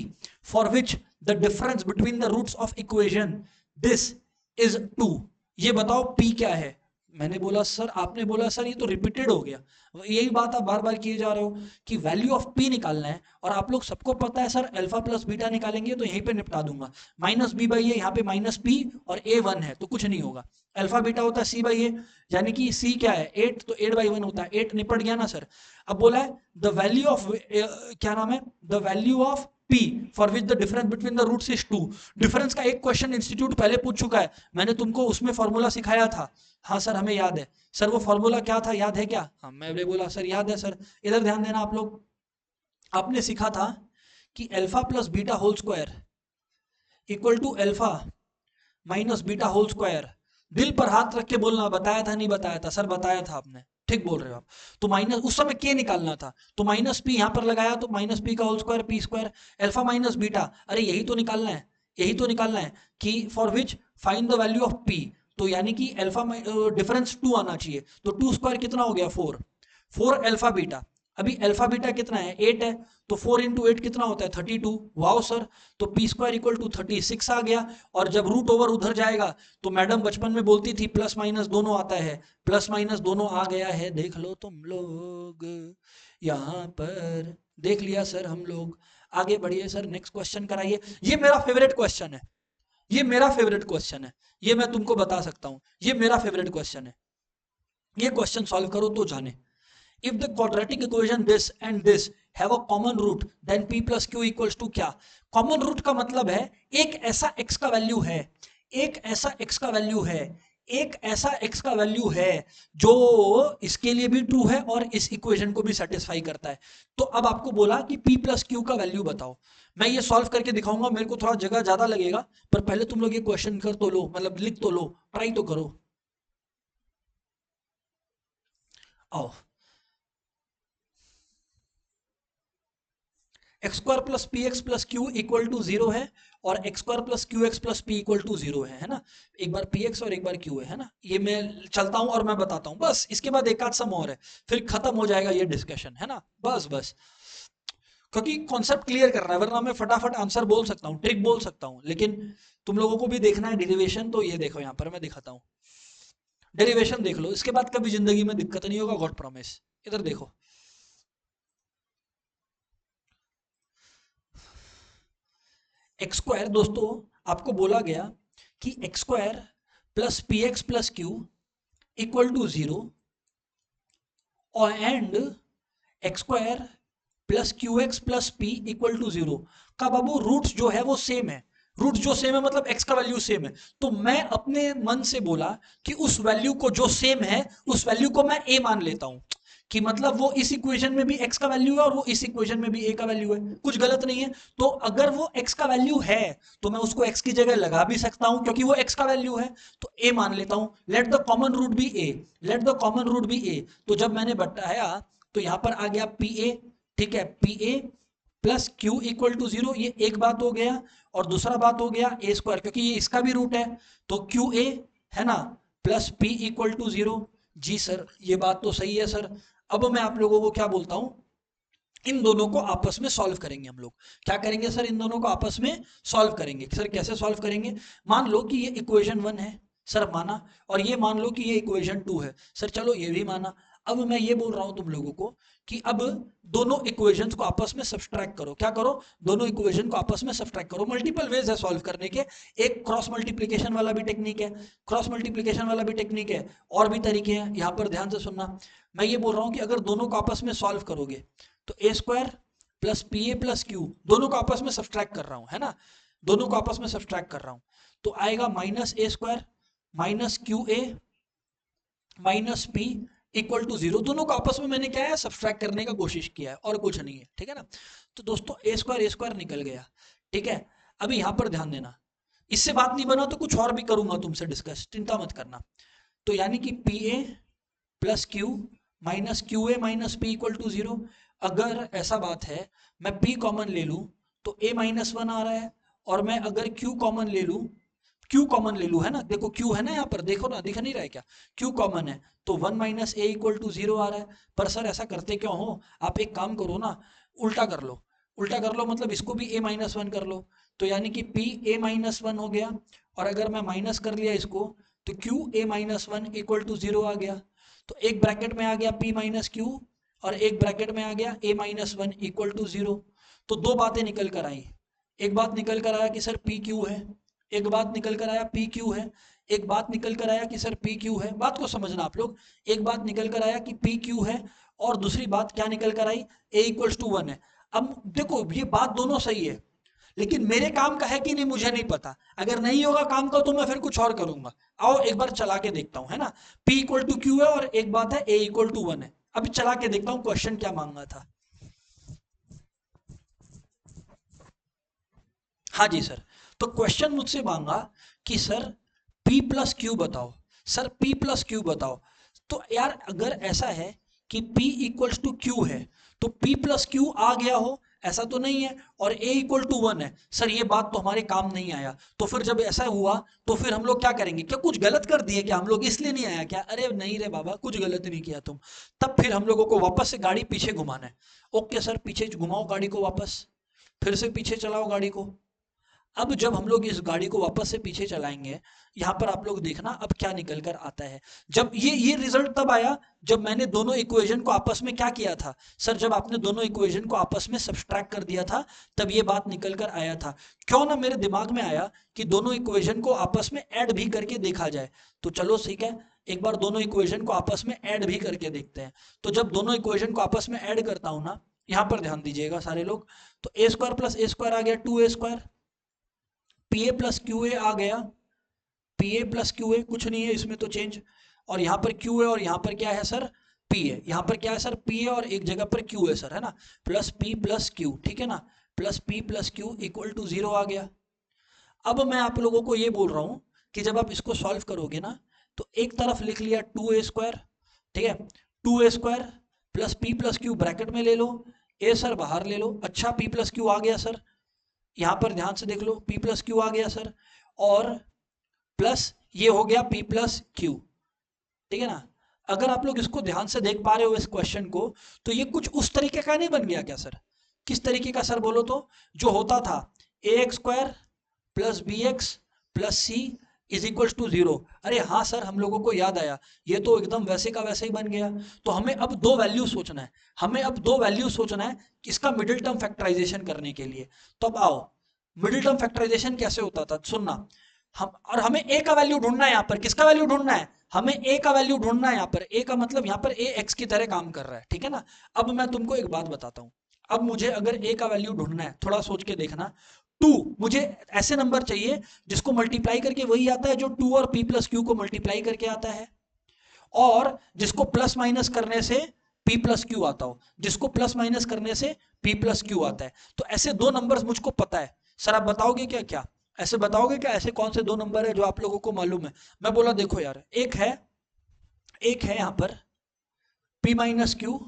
for which the difference between the roots of equation this is 2। ये बताओ p क्या है। मैंने बोला सर, आपने बोला सर ये तो रिपीटेड हो गया, यही बात आप बार बार किए जा रहे हो कि वैल्यू ऑफ p निकालना है, और आप लोग सबको पता है सर अल्फा प्लस बीटा निकालेंगे तो यहीं पे निपटा दूंगा, माइनस बी बाई ए, यहाँ पे माइनस p और a 1 है तो कुछ नहीं होगा, अल्फा बीटा होता है c बाई ए, यानी कि c क्या है 8, तो 8 बाई 1 होता है, 8 निपट गया ना सर। अब बोला है द वैल्यू ऑफ, क्या नाम है, the value of p for which the difference between the roots is 2। Difference का एक क्वेश्चन इंस्टीट्यूट पहले पूछ चुका है, मैंने तुमको उसमें फॉर्मूला सिखाया था, हाँ सर हमें याद है। सर वो फॉर्मूला क्या था, याद है क्या, हाँ मैंने बोला सर याद है सर। इधर ध्यान देना आप लोग, आपने सीखा था कि alpha plus beta whole square equal to alpha minus beta whole square. दिल पर हाथ रख के बोलना, बताया था नहीं बताया था, सर बताया था आपने, ठीक बोल रहे हो आप। तो माइनस उस समय के निकालना था, तो माइनस पी यहां पर लगाया तो माइनस पी का whole square p square, alpha minus beta, अरे यही तो निकालना है, यही तो निकालना है कि for which find the value of P, तो यानी कि अल्फा डिफरेंस 2 आना चाहिए, तो 2 स्क्वायर कितना हो गया 4, 4 अल्फा बीटा। अभी अल्फा बीटा कितना है 8 है, तो 4 इंटू 8 कितना होता है 32, वाओ सर, तो पी स्क्वायर इक्वल टू 36 आ गया। और जब रूट ओवर उधर जाएगा तो मैडम बचपन में बोलती थी प्लस माइनस दोनों आता है, प्लस माइनस दोनों आ गया है, देख लो तुम लोग यहाँ पर, देख लिया सर हम लोग। आगे बढ़िए सर, नेक्स्ट क्वेश्चन कराइए। ये मेरा फेवरेट क्वेश्चन है, ये मेरा फेवरेट क्वेश्चन है, ये मैं तुमको बता सकता हूँ, ये मेरा फेवरेट क्वेश्चन है, ये क्वेश्चन सॉल्व करो तो जाने। If the quadratic equation this and this have a common root, then p plus q equals to क्या। common root का मतलब है एक ऐसा x का वैल्यू है, एक ऐसा x का वैल्यू है, एक ऐसा x का वैल्यू है जो इसके लिए भी ट्रू है और इस इक्वेशन को भी सेटिस्फाई करता है। तो अब आपको बोला कि p plus q का वैल्यू बताओ, मैं ये सॉल्व करके दिखाऊंगा, मेरे को थोड़ा जगह ज्यादा लगेगा, पर पहले तुम लोग ये क्वेश्चन कर तो लो, मतलब लिख तो लो, ट्राई तो करो। आओ, x square plus p x plus q equal to 0 है, और x square plus q x plus p equal to 0 है ना, एक बार पी एक्स और एक बार क्यू है ना, ये मैं चलता हूं और मैं बताता हूं, बस इसके बाद एक आध सम और है, फिर खत्म हो जाएगा ये डिस्कशन, है ना, बस बस, क्योंकि कॉन्सेप्ट क्लियर करना है, वरना मैं फटाफट आंसर बोल सकता हूँ, ट्रिक बोल सकता हूँ, लेकिन तुम लोगों को भी देखना है डेरिवेशन, तो ये देखो यहाँ पर मैं दिखाता हूँ, डेरिवेशन देख लो, इसके बाद कभी जिंदगी में दिक्कत नहीं होगा, गॉड प्रॉमिस। इधर देखो, एक्स स्क्वायर दोस्तों, आपको बोला गया कि x square plus p x plus q equal to 0 और and x square plus q x plus p equal to 0 का बाबू रूट्स जो है वो सेम है, रूट जो सेम है मतलब एक्स का वैल्यू सेम है, तो मैं अपने मन से बोला कि उस वैल्यू को जो सेम है उस वैल्यू को मैं ए मान लेता हूं, कि मतलब वो इस इक्वेशन में भी x का वैल्यू है और वो इस इक्वेशन में भी a का वैल्यू है, कुछ गलत नहीं है। तो अगर वो x का वैल्यू है तो मैं उसको x की जगह लगा भी सकता हूं क्योंकि वो x का वैल्यू है, तो a मान लेता हूं, let the common root be a, let the common root be a। तो जब मैंने बताया तो यहां पर आ गया pa, ठीक है, pa plus q equal to 0, ये एक बात हो गया, और दूसरा बात हो गया a स्क्वायर, क्योंकि ये इसका भी रूट है, तो क्यू a है ना, प्लस p इक्वल टू 0। जी सर ये बात तो सही है सर। अब मैं आप लोगों को क्या बोलता हूं, इन दोनों को आपस में सॉल्व करेंगे हम लोग। क्या करेंगे सर? इन दोनों को आपस में सॉल्व करेंगे। सर कैसे सॉल्व करेंगे? मान लो कि ये इक्वेशन 1 है सर, माना, और ये मान लो कि ये इक्वेशन 2 है सर, चलो ये भी माना। अब मैं ये बोल रहा हूं तुम लोगों को कि अब दोनों इक्वेशंस को आपस में सब्सट्रैक्ट करो। क्या करो? दोनों इक्वेशन को आपस में सब्सट्रैक्ट करो। मल्टीपल वेज है सॉल्व करने के। एक क्रॉस मल्टीप्लिकेशन वाला भी टेक्निक है, क्रॉस मल्टीप्लिकेशन वाला भी टेक्निक है, और भी तरीके हैं। यहाँ पर ध्यान से सुनना, मैं ये बोल रहा हूँ कि अगर दोनों को आपस में सॉल्व करोगे तो a square plus p a plus q, दोनों को आपस में सब्सट्रैक्ट कर रहा हूं, है ना, दोनों को आपस में सब्सट्रैक्ट कर रहा हूं, तो आएगा minus a square minus q a minus p equal to 0। दोनों को आपस में मैंने क्या है, सब्सट्रैक्ट करने का कोशिश किया है, और कुछ नहीं है, ठीक है ना। तो दोस्तों ए स्क्वायर निकल गया, ठीक है। अभी यहां पर ध्यान देना, इससे बात नहीं बना तो कुछ और भी करूंगा तुमसे डिस्कस, चिंता मत करना। तो यानी कि p a plus q minus q a minus p equal to 0। अगर ऐसा बात है, मैं p कॉमन ले लूं तो a माइनस 1 आ रहा है, और मैं अगर q कॉमन ले लूं, q कॉमन ले लूं, है ना, देखो q है ना यहाँ पर, देखो ना, दिख नहीं रहा है क्या? q कॉमन है तो 1 माइनस ए इक्वल टू 0 आ रहा है। पर सर ऐसा करते क्यों हो? आप एक काम करो ना, उल्टा कर लो। उल्टा कर लो मतलब इसको भी a माइनस 1 कर लो, तो यानी कि p a माइनस 1 हो गया, और अगर मैं माइनस कर लिया इसको तो q a minus 1 equal to 0 आ गया। तो एक ब्रैकेट में आ गया p माइनस क्यू, और एक ब्रैकेट में आ गया a माइनस 1 इक्वल टू 0। तो दो बातें निकल कर आई। एक बात निकल कर आया कि सर p क्यू है, एक बात निकल कर आया p क्यू है, एक बात निकल कर आया कि सर p क्यू है। बात को समझना आप लोग, एक बात निकल कर आया कि p क्यू है, और दूसरी बात क्या निकल कर आई, a इक्वल्स टू 1 है। अब देखो ये बात दोनों सही है, लेकिन मेरे काम का है कि नहीं मुझे नहीं पता। अगर नहीं होगा काम का तो मैं फिर कुछ और करूंगा। आओ एक बार चला के देखता हूं, है ना। p इक्वल टू क्यू है, और एक बात है a इक्वल टू 1 है। अभी चला के देखता हूं क्वेश्चन क्या मांगा था। हाँ जी सर, तो क्वेश्चन मुझसे मांगा कि सर p प्लस क्यू बताओ, सर p प्लस क्यू बताओ। तो यार अगर ऐसा है कि p इक्वल्स टू क्यू है, तो p प्लस क्यू आ गया हो, ऐसा तो नहीं है, और a इक्वल टू 1 है। सर ये बात तो हमारे काम नहीं आया। तो फिर जब ऐसा हुआ तो फिर हम लोग क्या करेंगे? क्या कुछ गलत कर दिए क्या हम लोग, इसलिए नहीं आया क्या? अरे नहीं रे बाबा, कुछ गलत नहीं किया तुम। तब फिर हम लोगों को वापस से गाड़ी पीछे घुमाना है। ओके सर, पीछे घुमाओ गाड़ी को वापस, फिर से पीछे चलाओ गाड़ी को। अब जब हम लोग इस गाड़ी को वापस से पीछे चलाएंगे, यहाँ पर आप लोग देखना अब क्या निकल कर आता है। जब ये रिजल्ट तब आया जब मैंने दोनों इक्वेशन को आपस में क्या किया था सर, जब आपने दोनों इक्वेशन को आपस में सब्सट्रैक्ट कर दिया था, तब ये बात निकल कर आया था। क्यों ना मेरे दिमाग में आया कि दोनों इक्वेशन को आपस में ऐड भी करके देखा जाए। तो चलो ठीक है, एक बार दोनों इक्वेशन को आपस में ऐड भी करके देखते हैं। तो जब दोनों इक्वेशन को आपस में ऐड करता हूं ना, यहाँ पर ध्यान दीजिएगा सारे लोग, तो a square plus a square आ गया 2a square, p a plus q a आ गया, p a plus q a, कुछ नहीं है इसमें तो चेंज, और यहाँ पर क्यू है और यहाँ पर क्या है सर, पी है। यहाँ पर क्या है सर, पी है, और एक जगह पर क्यू है सर, है ना, प्लस पी प्लस क्यू, ठीक है ना, plus p plus q equal to 0 आ गया। अब मैं आप लोगों को ये बोल रहा हूँ कि जब आप इसको सॉल्व करोगे ना, तो एक तरफ लिख लिया 2a स्क्वायर, ठीक है, 2a square plus p plus Q bracket में ले लो, ए सर बाहर ले लो। अच्छा पी प्लस क्यू आ गया सर, यहाँ पर ध्यान से देख लो, p प्लस क्यू आ गया सर, और प्लस ये हो गया p प्लस क्यू, ठीक है ना। अगर आप लोग इसको ध्यान से देख पा रहे हो इस क्वेश्चन को, तो ये कुछ उस तरीके का नहीं बन गया क्या सर? किस तरीके का सर बोलो तो? जो होता था a x square plus B x plus c is equals to 0। अरे हाँ सर, हम लोगों को याद आया, ये तो एकदम वैसे का वैसे ही बन गया। तो हमें अब दो वैल्यू सोचना है, हमें अब दो वैल्यू सोचना है इसका मिडिल टर्म फैक्टराइजेशन करने के लिए। तो अब आओ, मिडिल टर्म फैक्टराइजेशन कैसे होता था सुनना। हम और हमें ए का वैल्यू ढूंढना है, यहाँ पर किसका वैल्यू ढूंढना है? हमें ए का वैल्यू ढूंढना है। यहाँ पर ए का मतलब यहाँ पर ए एक्स की तरह काम कर रहा है, ठीक है ना। अब मैं तुमको एक बात बताता हूँ, अब मुझे अगर ए का वैल्यू ढूंढना है, थोड़ा सोच के देखना। 2, मुझे ऐसे नंबर चाहिए जिसको मल्टीप्लाई करके वही आता है जो 2 और p प्लस क्यू को मल्टीप्लाई करके आता है, और जिसको प्लस माइनस करने से p प्लस क्यू आता हो, जिसको प्लस माइनस करने से p प्लस क्यू आता है। तो ऐसे दो नंबर्स मुझको पता है सर, आप बताओगे क्या? क्या ऐसे बताओगे क्या? ऐसे कौन से दो नंबर है जो आप लोगों को मालूम है? मैं बोला देखो यार, एक है यहाँ पर p माइनस क्यू,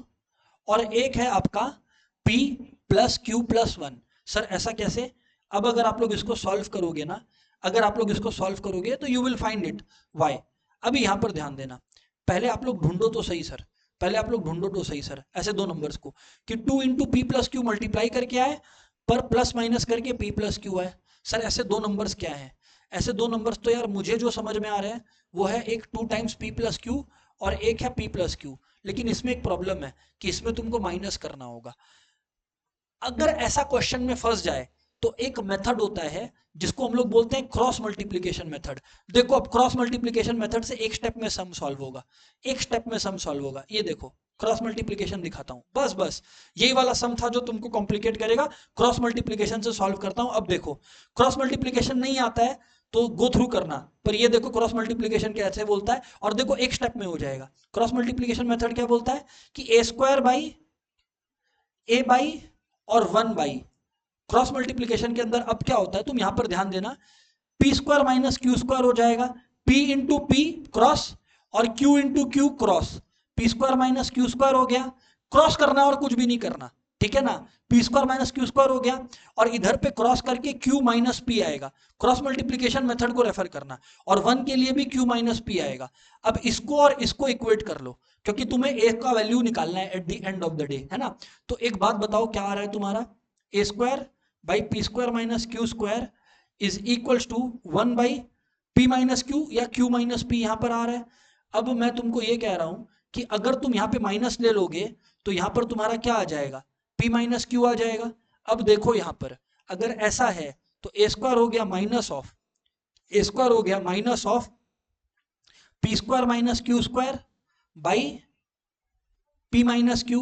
और एक है आपका p plus Q plus 1। Sir ऐसा कैसे? अब अगर आप लोग इसको सॉल्व करोगे ना, अगर आप लोग इसको सॉल्व करोगे तो you will find it why. अभी यहाँ पर ध्यान देना, पहले आप लोग ढूंढो तो सही सर, पहले आप लोग ढूंढो तो सही सर ऐसे दो नंबर्स को कि 2 into P plus Q multiply करके आए पर प्लस माइनस करके पी प्लस क्यू आए। सर ऐसे दो नंबर्स क्या है? ऐसे दो नंबर्स तो यार मुझे जो समझ में आ रहे हैं वो है एक 2 टाइम्स पी प्लस क्यू और एक है पी प्लस क्यू। लेकिन इसमें एक प्रॉब्लम है कि इसमें तुमको माइनस करना होगा। अगर ऐसा क्वेश्चन में फंस जाए तो एक मेथड होता है जिसको हम लोग बोलते हैं क्रॉस मल्टीप्लिकेशन मेथड। देखो अब क्रॉस मल्टीप्लिकेशन मेथड से एक स्टेप में सम सॉल्व होगा, एक स्टेप में सम सॉल्व होगा। ये देखो क्रॉस मल्टीप्लिकेशन दिखाता हूं, बस बस यही वाला सम था जो तुमको कॉम्प्लिकेट करेगा। क्रॉस मल्टीप्लिकेशन से सॉल्व करता हूं। अब देखो क्रॉस मल्टीप्लिकेशन नहीं आता है तो गो थ्रू करना, पर ये देखो क्रॉस मल्टीप्लिकेशन कैसे बोलता है और देखो एक स्टेप में हो जाएगा। क्रॉस मल्टीप्लिकेशन मेथड क्या बोलता है कि ए स्क्वायर बाई ए बाई और 1 बाई। क्रॉस मल्टीप्लिकेशन के अंदर अब क्या होता है तुम यहां पर ध्यान देना, P square minus q square हो जाएगा, पी इंटू पी क्रॉस और Q into Q cross. P square minus q square हो गया, क्रॉस करना और कुछ भी नहीं करना, ठीक है ना। P square minus q square हो गया और इधर पे क्रॉस करके क्यू माइनस पी आएगा। क्रॉस मल्टीप्लिकेशन मेथड को रेफर करना और 1 के लिए भी क्यू माइनस पी आएगा। अब इसको और इसको इक्वेट कर लो क्योंकि तुम्हें ए का वैल्यू निकालना है at the end of the day, है ना। तो एक बात बताओ क्या आ रहा है तुम्हारा, a square by p square minus q square is equals to 1 by p minus q या क्यू माइनस पी यहां पर आ रहा है। अब मैं तुमको ये कह रहा हूं कि अगर तुम यहाँ पे माइनस ले लोगे तो यहाँ पर तुम्हारा क्या आ जाएगा, पी माइनस क्यू आ जाएगा। अब देखो यहाँ पर अगर ऐसा है तो ए स्क्वायर हो गया माइनस ऑफ, ए स्क्वायर हो गया minus of P square minus q square by p minus Q.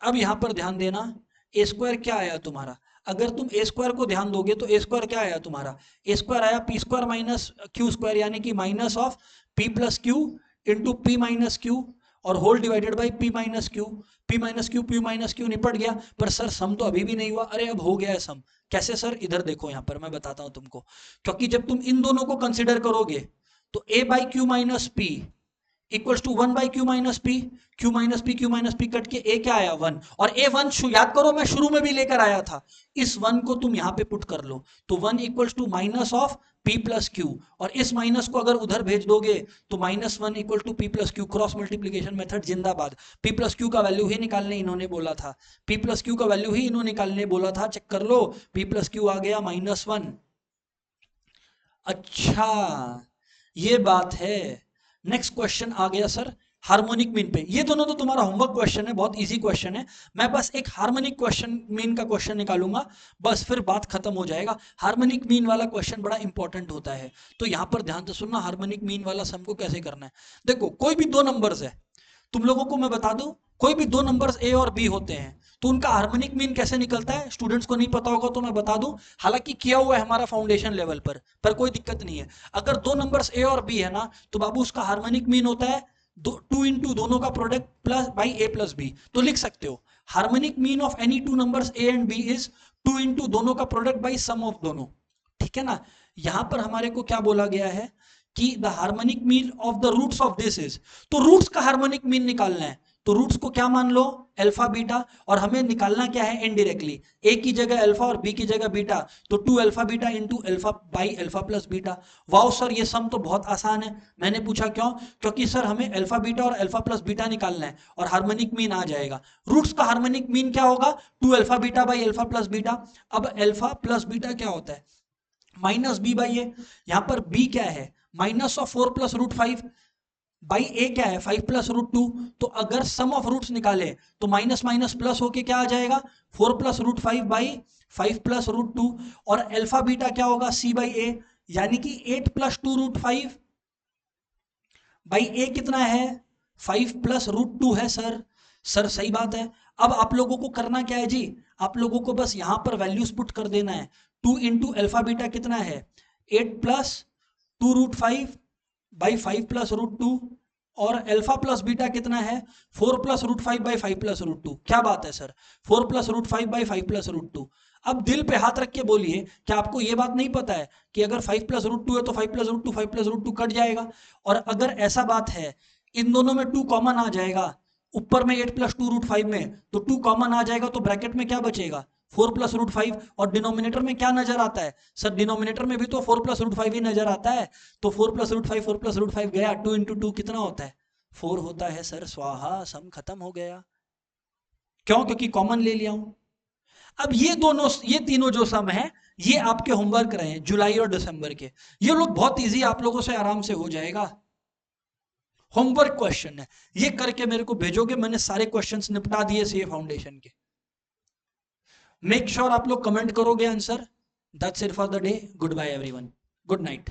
अब यहां पर ध्यान देना ए स्क्वायर क्या आया तुम्हारा, अगर तुम ए स्क्वायर को ध्यान दोगे तो ए स्क्वायर क्या आया तुम्हारा, ए स्क्वायर आया p square minus q square यानी कि minus of p plus q into p minus q और whole divided by p minus q. P minus q p minus q निपट गया, पर सर सम तो अभी भी नहीं हुआ। अरे अब हो गया है सम, कैसे सर, इधर देखो यहाँ पर मैं बताता हूं तुमको। क्योंकि जब तुम इन दोनों को कंसिडर करोगे तो a by q minus p equals to 1 by q minus p, q minus p cut के ए क्या आया 1, और ए 1 याद करो मैं शुरू में भी लेकर आया था, इस 1 को तुम यहां पे पुट कर लो तो 1 equals to minus of p plus q, और इस माइनस को अगर उधर भेज दोगे तो -1 equal to p plus q. Cross multiplication method जिंदाबाद। पी प्लस क्यू का वैल्यू ही निकालने इन्होंने बोला था, पी प्लस क्यू का वैल्यू ही इन्होंने निकालने बोला था, चेक कर लो पी प्लस क्यू आ गया -1। अच्छा ये बात है। नेक्स्ट क्वेश्चन आ गया सर हार्मोनिक मीन पे। ये दोनों तो तुम्हारा होमवर्क क्वेश्चन है, बहुत इजी क्वेश्चन है। मैं बस एक हार्मोनिक क्वेश्चन मीन का क्वेश्चन निकालूंगा, बस फिर बात खत्म हो जाएगा। हार्मोनिक मीन वाला क्वेश्चन बड़ा इंपॉर्टेंट होता है, तो यहां पर ध्यान से सुनना हार्मोनिक मीन वाला सम को कैसे करना है। देखो कोई भी दो नंबर्स है, तुम लोगों को मैं बता दूं, कोई भी दो नंबर्स ए और बी होते हैं तो उनका हार्मोनिक मीन कैसे निकलता है, स्टूडेंट्स को नहीं पता होगा तो मैं बता दूं, हालांकि किया हुआ है हमारा फाउंडेशन लेवल पर कोई दिक्कत नहीं है। अगर दो नंबर्स ए और बी है ना तो बाबू उसका हार्मोनिक मीन होता है 2 इंटू दोनों का product plus by a plus b. तो लिख सकते हो harmonic mean of any two numbers a and b is 2 into दोनों का प्रोडक्ट बाई सम ऑफ दोनों, ठीक है ना। यहां पर हमारे को क्या बोला गया है कि the harmonic mean of the roots of this is, तो रूट्स का हार्मोनिक मीन निकालना है तो रूट्स को क्या मान लो अल्फा बीटा, और हमें निकालना क्या है इनडायरेक्टली, ए की जगह अल्फा और बी की जगह बीटा, तो 2 alpha beta into alpha by alpha plus beta. Wow sir ये सम तो बहुत आसान है। मैंने पूछा क्यों, क्योंकि सर हमें अल्फा बीटा और अल्फा प्लस बीटा निकालना है और हार्मोनिक मीन आ जाएगा। रूट्स का हार्मोनिक मीन क्या होगा 2 alpha beta by alpha plus beta. अब अल्फा प्लस बीटा क्या होता है माइनस बी बाई ए, यहां पर बी क्या है minus of 4 plus root 5 by a क्या है 5 प्लस रूट 2। तो अगर सम ऑफ रूट्स निकाले तो माइनस माइनस प्लस होके क्या आ जाएगा 4 plus root 5 by 5 plus root 2, और अल्फा बीटा क्या होगा सी बाई ए यानी कि 8 प्लस 2 रूट 5 बाई ए कितना है 5 प्लस रूट 2 है सर। सर सही बात है। अब आप लोगों को करना क्या है जी, आप लोगों को बस यहां पर वैल्यूज पुट कर देना है। 2 इंटू अल्फा बीटा कितना है 8 plus 2 root 5 by 5 plus root 2, और अल्फा प्लस बीटा कितना है 4 plus root 5 by 5 plus root 2। क्या बात है sir 4 plus root 5 by 5 plus root 2। अब दिल पे हाथ रख के बोलिए क्या आपको ये बात नहीं पता है कि अगर 5 प्लस रूट 2 है तो 5 plus root 2 5 plus root 2 cut जाएगा, और अगर ऐसा बात है इन दोनों में 2 कॉमन आ जाएगा, ऊपर में 8 प्लस 2 रूट 5 में तो 2 कॉमन आ जाएगा, तो ब्रैकेट में क्या बचेगा 4 प्लस रूट 5, और डिनोमिनेटर में क्या नजर आता है सर डिनोमिनेटर में भी तो 4 प्लस रूट 5 ही नजर आता है, तो 4 प्लस रूट 5 4 प्लस रूट 5 गया 2 इंटू 2 कितना होता है 4 होता है सर स्वाहा, सम खत्म हो गया। क्यों? क्योंकि कॉमन ले लिया हूं। अब ये तीनों जो सम है ये आपके होमवर्क रहे हैं जुलाई और दिसंबर के। ये लोग बहुत इजी आप लोगों से आराम से हो जाएगा। होमवर्क क्वेश्चन है, ये करके मेरे को भेजोगे। मैंने सारे क्वेश्चंस निपटा दिए सीए फाउंडेशन के। मेक श्योर आप लोग कमेंट करोगे answer. That's it for the day. Good bye everyone, good night.